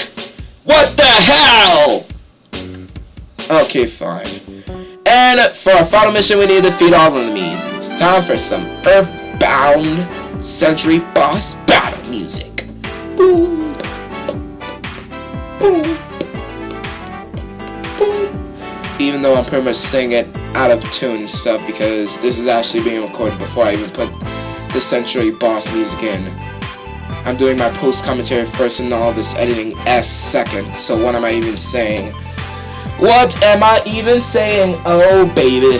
A: What the hell? Okay, fine. And for our final mission, we need to defeat all enemies. It's time for some Earthbound Century Boss Battle music. Boom. Boom. Boom. Even though I'm pretty much singing it out of tune and stuff, because this is actually being recorded before I even put the Century Boss music in. I'm doing my post-commentary first and all this editing second, so what am I even saying? What am I even saying? Oh baby,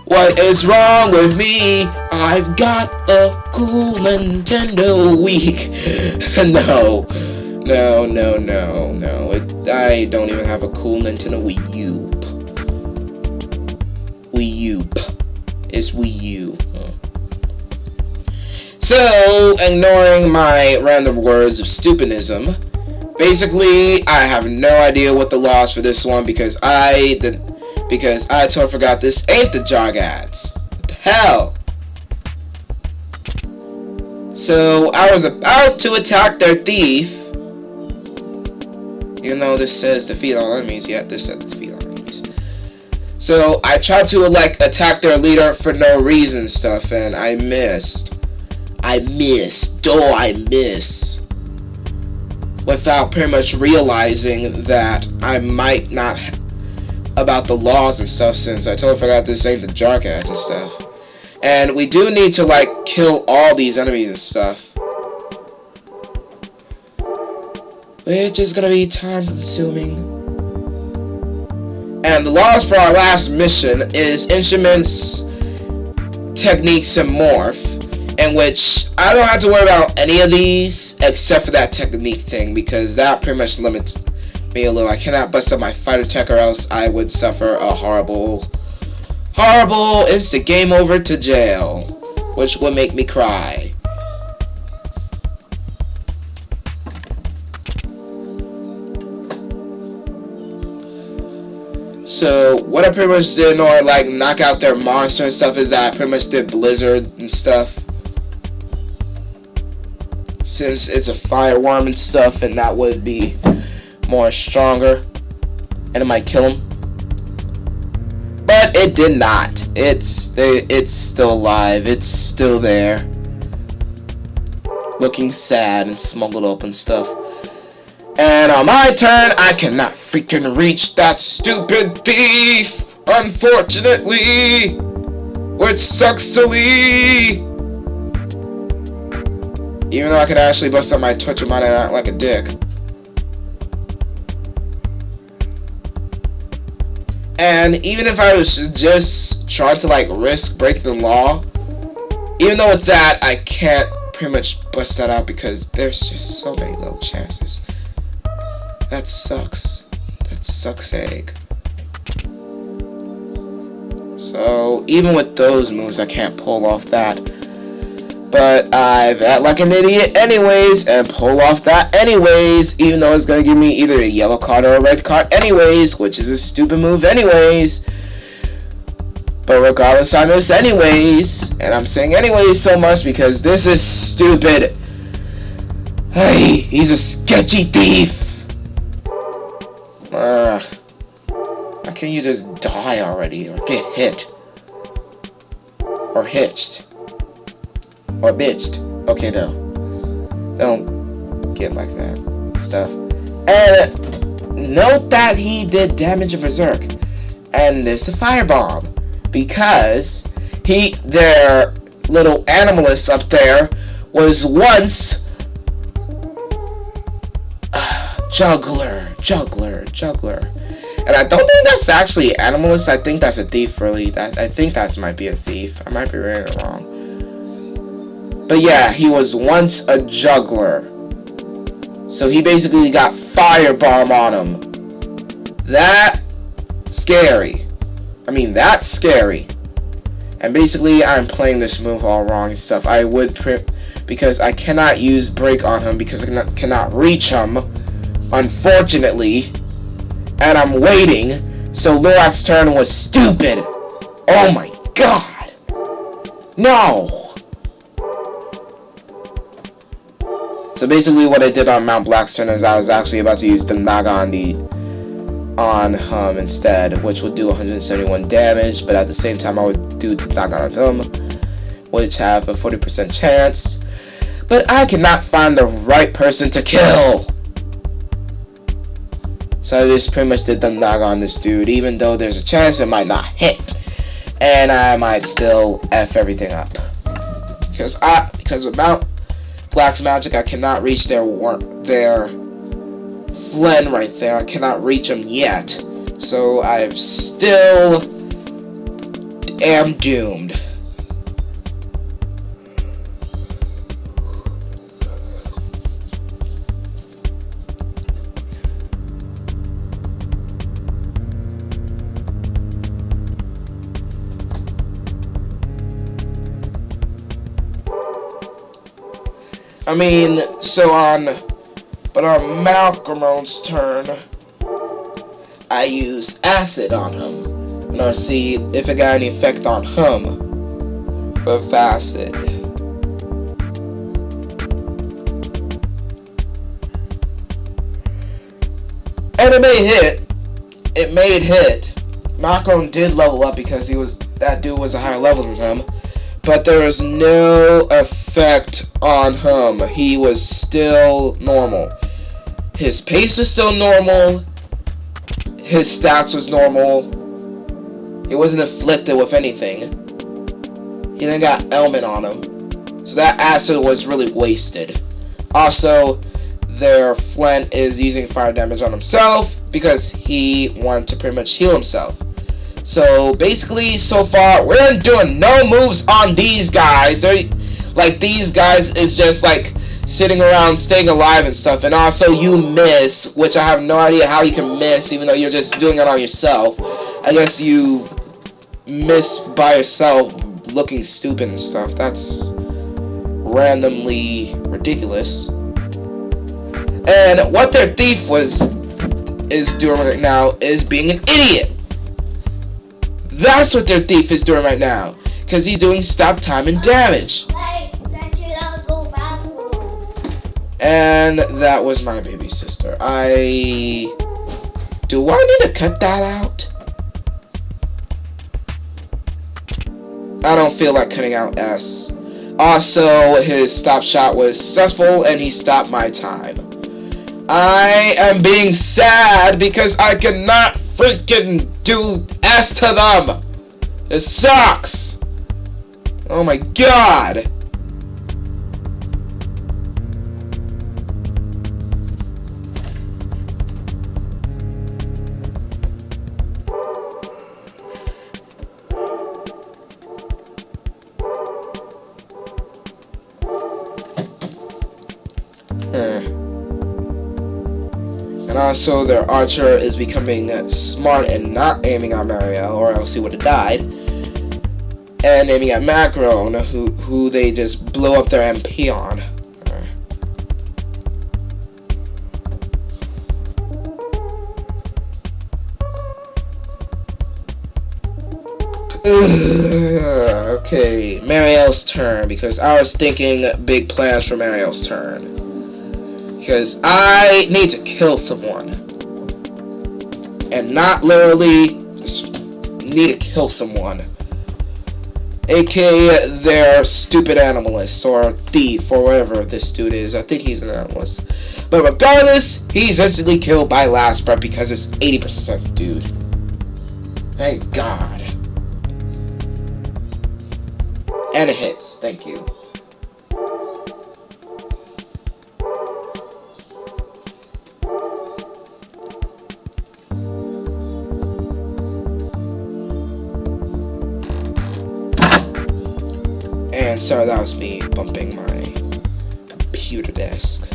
A: what is wrong with me? I've got a cool Nintendo Wii. No. I don't even have a cool Nintendo Wii U. Wii U. It's Wii U. So, ignoring my random words of stupidism, basically, I have no idea what the laws for this one because I totally forgot this ain't the jog ads. What the hell? So, I was about to attack their thief. Even though this says defeat all enemies, yeah, this says defeat all enemies. So, I tried to, like, attack their leader for no reason and stuff, and I missed. I missed. Without pretty much realizing that I might not about the laws and stuff, since I totally forgot this ain't the Jarcast and stuff. And we do need to like kill all these enemies and stuff, which is gonna be time consuming. And the laws for our last mission is instruments, techniques, and morph. In which I don't have to worry about any of these except for that technique thing, because that pretty much limits me a little. I cannot bust up my fighter tech or else I would suffer a horrible instant game over to jail, which would make me cry. So what I pretty much did in order to like knock out their monster and stuff is that I pretty much did Blizzard and stuff. Since it's a fireworm and stuff, and that would be more stronger, and it might kill him. But it did not. It's still alive. It's still there, looking sad and smuggled up and stuff. And on my turn, I cannot freaking reach that stupid thief, unfortunately, which sucks silly. Even though I could actually bust up my touch him out and act like a dick. And even if I was just trying to like risk breaking the law, even though with that I can't pretty much bust that out because there's just so many low chances. That sucks. That sucks egg. So even with those moves I can't pull off that. But I've act like an idiot anyways and pull off that anyways, even though it's gonna give me either a yellow card or a red card anyways, which is a stupid move anyways. But regardless, I miss anyways, and I'm saying anyways so much because this is stupid. Hey, he's a sketchy thief. Why can't you just die already or get hit or hitched? Or bitched. Okay, no. Don't get like that stuff. And note that he did damage in Berserk. And there's a firebomb. Because their little animalist up there was once juggler. And I don't think that's actually animalist. I think that's a thief, really. I think that might be a thief. I might be reading it wrong. But yeah, he was once a juggler. So he basically got firebomb on him. That's scary. And basically, I'm playing this move all wrong and stuff. I would because I cannot use break on him because I cannot reach him, unfortunately. And I'm waiting. So Lorac's turn was stupid. Oh my god. No. So basically what I did on Mount Black's turn is I was actually about to use the Naga on him instead, which would do 171 damage, but at the same time I would do the Naga on him, which have a 40% chance. But I cannot find the right person to kill. So I just pretty much did the Naga on this dude, even though there's a chance it might not hit. And I might still F everything up. Because with Mount Black's magic, I cannot reach their Flen right there. I cannot reach them yet. So I still am doomed. But on Mackorrone's turn, I used acid on him. Now see if it got any effect on him with acid. And it made hit. Mackorone did level up because that dude was a higher level than him. But there was no effect on him. He was still normal. His pace was still normal. His stats was normal. He wasn't afflicted with anything. He then got ailment on him. So that acid was really wasted. Also, their Flint is using fire damage on himself because he wanted to pretty much heal himself. So basically, so far, we're doing no moves on these guys. These guys is just like sitting around staying alive and stuff, and also you miss, which I have no idea how you can miss even though you're just doing it on yourself. I guess you miss by yourself looking stupid and stuff. That's randomly ridiculous. And what their thief is doing right now is being an idiot. That's what their thief is doing right now, because he's doing stop time and damage. And that was my baby sister. Do I need to cut that out? I don't feel like cutting out S. Also, his stop shot was successful and he stopped my time. I am being sad because I cannot freaking do S to them. It sucks. Oh my god. And also their archer is becoming smart and not aiming at Marielle, or else he would have died, and aiming at Mackorone, who they just blow up their MP on. Okay, Marielle's turn, because I was thinking big plans for Marielle's turn. Because I need to kill someone. And not literally, just need to kill someone. AKA their stupid animalist, or thief, or whatever this dude is. I think he's an animalist. But regardless, he's instantly killed by last breath because it's 80% dude. Thank God. And it hits, thank you. And sorry, that was me bumping my computer desk.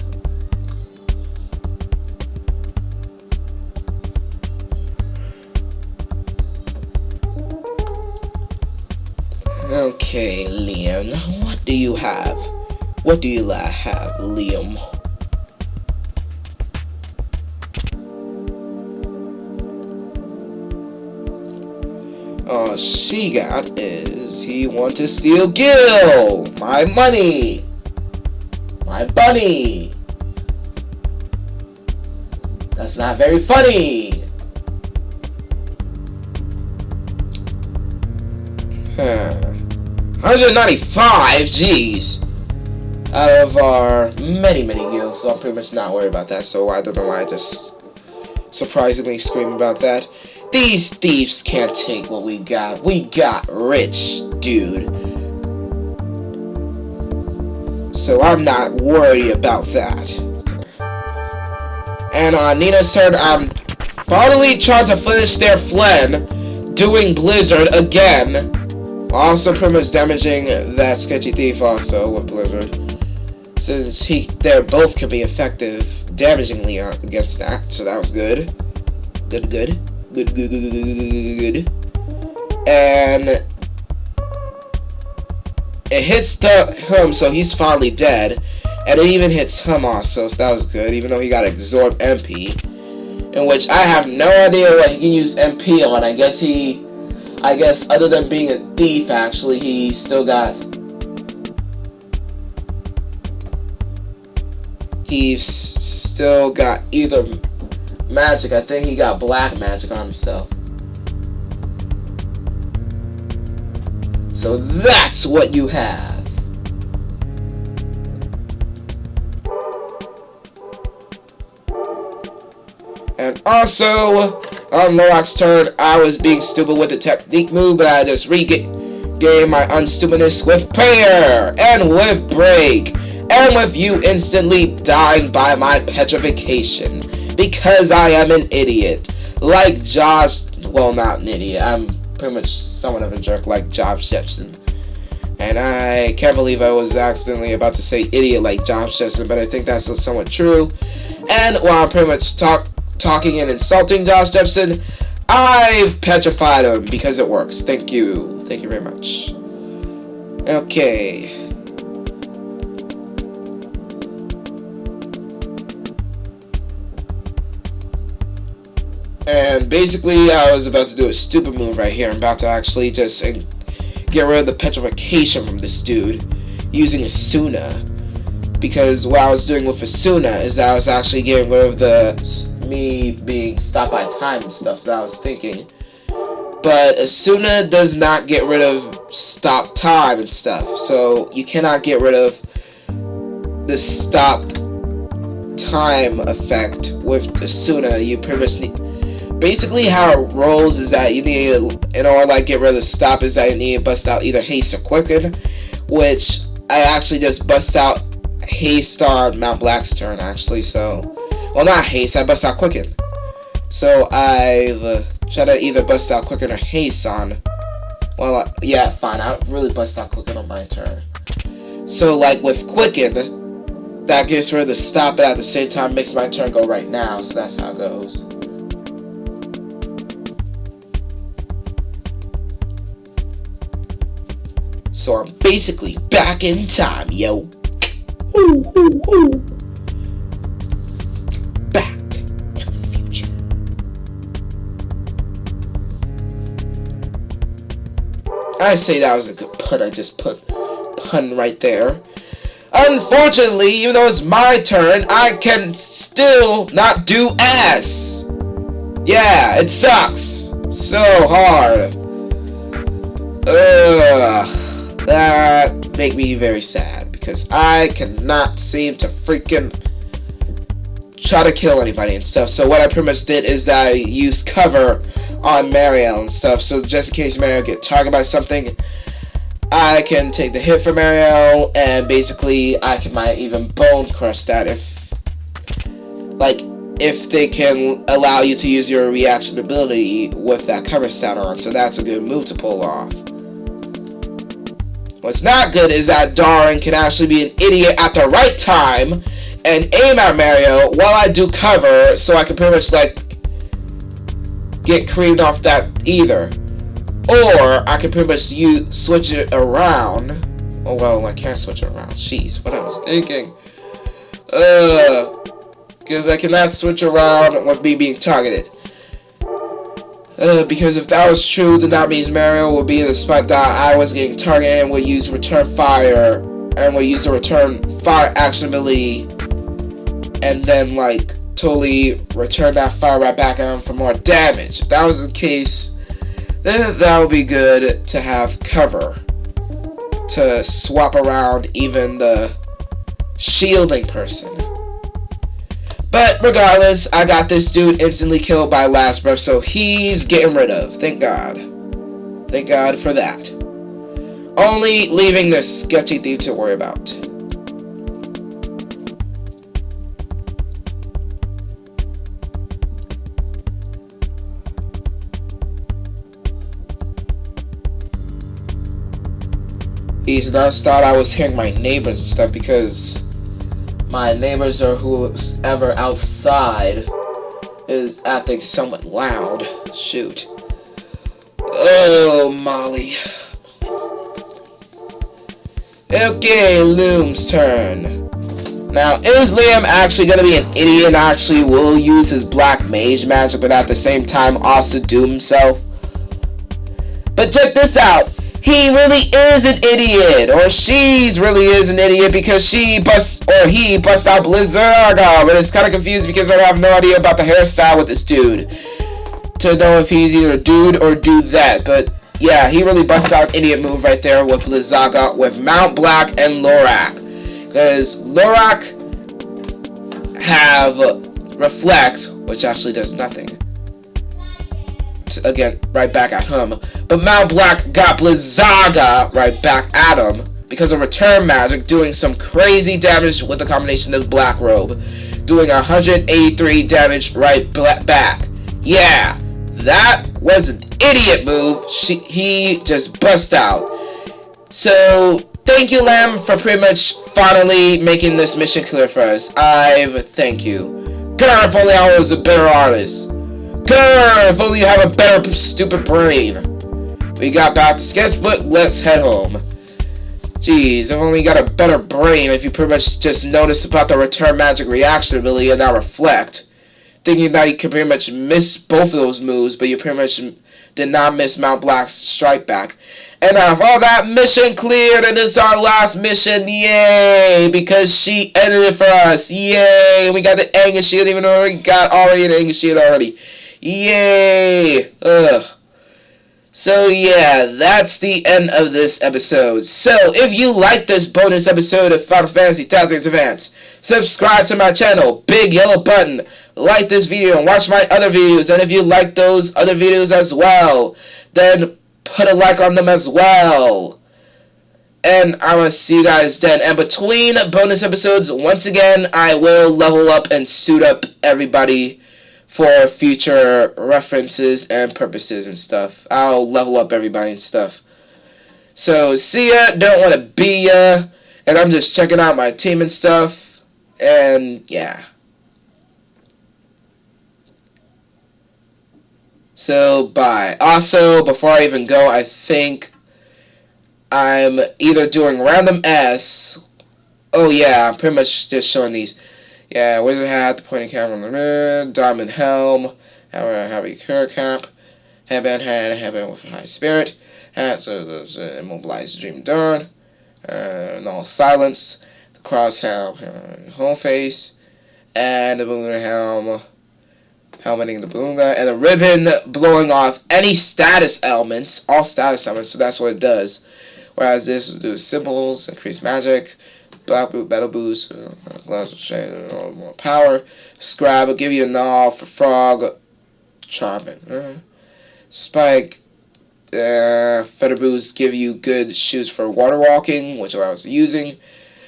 A: Okay, Liam, what do you have? What do you have, Liam? All she got is he wants to steal Gil, my money, my bunny. That's not very funny. 195, jeez. Out of our many gills, so I'm pretty much not worried about that. So I don't know why I just surprisingly scream about that. These thieves can't take what we got. We got rich, dude. So I'm not worried about that. And on Nina's turn, I'm finally trying to finish their Phlegm, doing Blizzard again. Also pretty much damaging that sketchy thief also with Blizzard. Since they both can be effective damagingly against that. So that was good. Good. And it hits him, so he's finally dead. And it even hits him also, so that was good, even though he got absorbed MP. In which I have no idea what he can use MP on. I guess other than being a thief, actually, he's still got either magic. I think he got black magic on himself. So that's what you have. And also, on Lorok's turn, I was being stupid with the technique move, but I just regained my unstupidness with prayer, and with break, and with you instantly dying by my petrification, because I am an idiot. Like Josh, well, not an idiot, I'm pretty much somewhat of a jerk like Josh Jepson. And I can't believe I was accidentally about to say idiot like Josh Jefferson, but I think that's somewhat true. And while I'm pretty much talking and insulting Josh Jefferson, I've petrified him because it works. Thank you. Thank you very much. Okay. And basically, I was about to do a stupid move right here. I'm about to actually just get rid of the petrification from this dude using Asuna. Because what I was doing with Asuna is that I was actually getting rid of me being stopped by time and stuff. So I was thinking. But Asuna does not get rid of stop time and stuff. So you cannot get rid of the stopped time effect with Asuna. You pretty much need... Basically, how it rolls is that you need, in order to like get rid of the stop, is that you need to bust out either haste or quicken, which I actually just bust out haste on Mount Black's turn, actually. So, well, not haste, I bust out quicken. So I've tried to either bust out quicken or haste on. Well, yeah, fine. I really bust out quicken on my turn. So, like with quicken, that gets rid of the stop, but at the same time makes my turn go right now. So that's how it goes. So I'm basically back in time, yo. Ooh, ooh, ooh. Back in the future. I say that was a good pun. I just put pun right there. Unfortunately, even though it's my turn, I can still not do ass. Yeah, it sucks so hard. Ugh. That make me very sad because I cannot seem to freaking try to kill anybody and stuff. So what I pretty much did is that I used cover on Marielle and stuff. So just in case Marielle get targeted by something, I can take the hit for Marielle, and basically I might even bone crush that if they can allow you to use your reaction ability with that cover stat on. So that's a good move to pull off. What's not good is that Darren can actually be an idiot at the right time and aim at Mario while I do cover, so I can pretty much get creamed off that either. Or I can pretty much switch it around. Oh well, I can't switch it around. Jeez, what I was thinking. Because I cannot switch around with me being targeted. Because if that was true, then that means Mario would be in the spot that I was getting targeted and would use return fire, and would use the return fire action ability, and then totally return that fire right back at him for more damage. If that was the case, then that would be good to have cover to swap around even the shielding person. But regardless, I got this dude instantly killed by last breath, so he's getting rid of. Thank God. Thank God for that. Only leaving this sketchy thief to worry about. He's not thought I was hearing my neighbors and stuff, because my neighbors or whoever outside is acting somewhat loud. Shoot. Oh, Molly. Okay, Loom's turn. Now, is Liam actually going to be an idiot and actually will use his black mage magic, but at the same time also doom himself? But check this out. He really is an idiot, or she's really is an idiot, because he bust out Blizzaga, but it's kind of confused because I have no idea about the hairstyle with this dude to know if he's either dude or do that. But yeah, he really busts out an idiot move right there with Blizzaga with Mount Black and Lorak, because Lorak have Reflect, which actually does nothing. Again, right back at him. But Mount Black got Blizzaga right back at him because of return magic, doing some crazy damage with the combination of Black Robe, doing 183 damage right back. Yeah, that was an idiot move. He just bust out. So, thank you, Lamb, for pretty much finally making this mission clear for us. Thank you. God, if only I was a better artist. God, if only you have a better stupid brain. We got back to sketchbook, let's head home. Jeez, I've only got a better brain if you pretty much just notice about the return magic reaction ability and now reflect. Thinking that you can pretty much miss both of those moves, but you pretty much did not miss Mount Black's strike back. And out of all that, mission cleared, and it's our last mission, yay! Because she ended it for us, yay! We got the Anger Shield, even though we got already an Anger Shield already. Yay! Ugh. So yeah, that's the end of this episode. So if you like this bonus episode of Final Fantasy Tactics Advance, subscribe to my channel, big yellow button, like this video and watch my other videos, and if you like those other videos as well, then put a like on them as well. And I'm gonna see you guys then. And between bonus episodes, once again, I will level up and suit up everybody for future references and purposes and stuff. I'll level up everybody and stuff. So, see ya, don't want to be ya, and I'm just checking out my team and stuff, and yeah. So, bye. Also, before I even go, I think I'm either doing Random S. Oh yeah, I'm pretty much just showing these. Yeah, wizard hat, the pointing camera on the mirror, diamond helm, heavy cure cap, headband hat, headband with a high spirit, hat, so there's immobilized dream dawn, null silence, the cross helm, home face, and the balloon helm, helmeting the balloon guy, and the ribbon blowing off any status elements, all status elements, so that's what it does. Whereas this will do symbols, increase magic, Black Boot, Battle Boost, Glass of Shade, more power. Scrab will give you a null for Frog. Charming. Spike, Feather Boost give you good shoes for water walking, which I was using.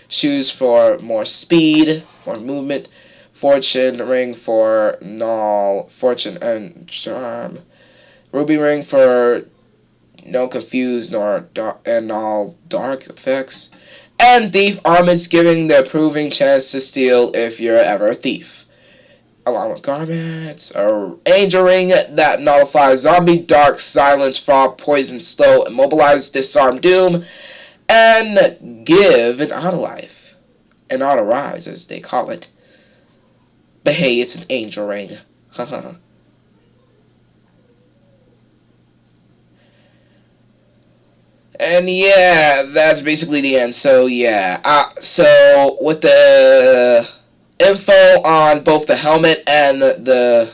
A: Shoes for more speed, more movement. Fortune Ring for null, fortune and charm. Ruby Ring for no confuse nor and null dark effects. And Thief Armors giving the approving chance to steal if you're ever a thief. Along with garments, a Angel Ring that nullifies Zombie, Dark, Silence, Fog, Poison, Slow, Immobilize, Disarm, Doom, and give an auto life. An auto rise, as they call it. But hey, it's an Angel Ring. Haha. And yeah, that's basically the end. So yeah, so with the info on both the helmet and the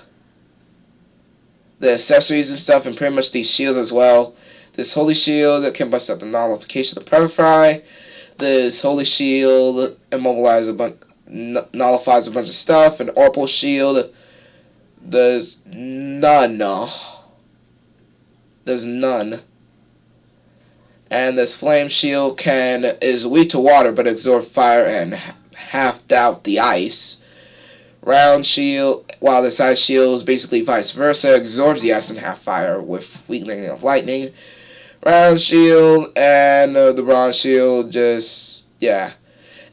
A: accessories and stuff, and pretty much these shields as well. This holy shield that can bust up the nullification of Purify. This holy shield nullifies a bunch of stuff. An Orpal shield. There's none. There's none. And this flame shield is weak to water but absorb fire and half doubt the ice. Round shield, while the side shield is basically vice versa, absorbs the ice and half fire with weakening of lightning. Round shield and the bronze shield just, yeah.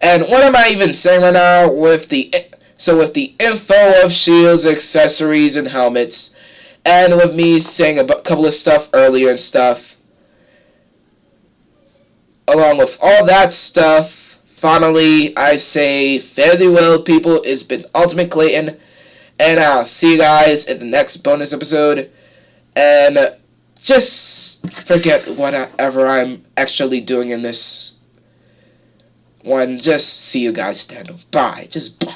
A: And what am I even saying right now with the info of shields, accessories, and helmets, and with me saying a couple of stuff earlier and stuff, along with all that stuff, finally, I say, fare thee well, people. It's been Ultimate Clayton, and I'll see you guys in the next bonus episode. And just forget whatever I'm actually doing in this one. Just see you guys then. Bye. Just bye.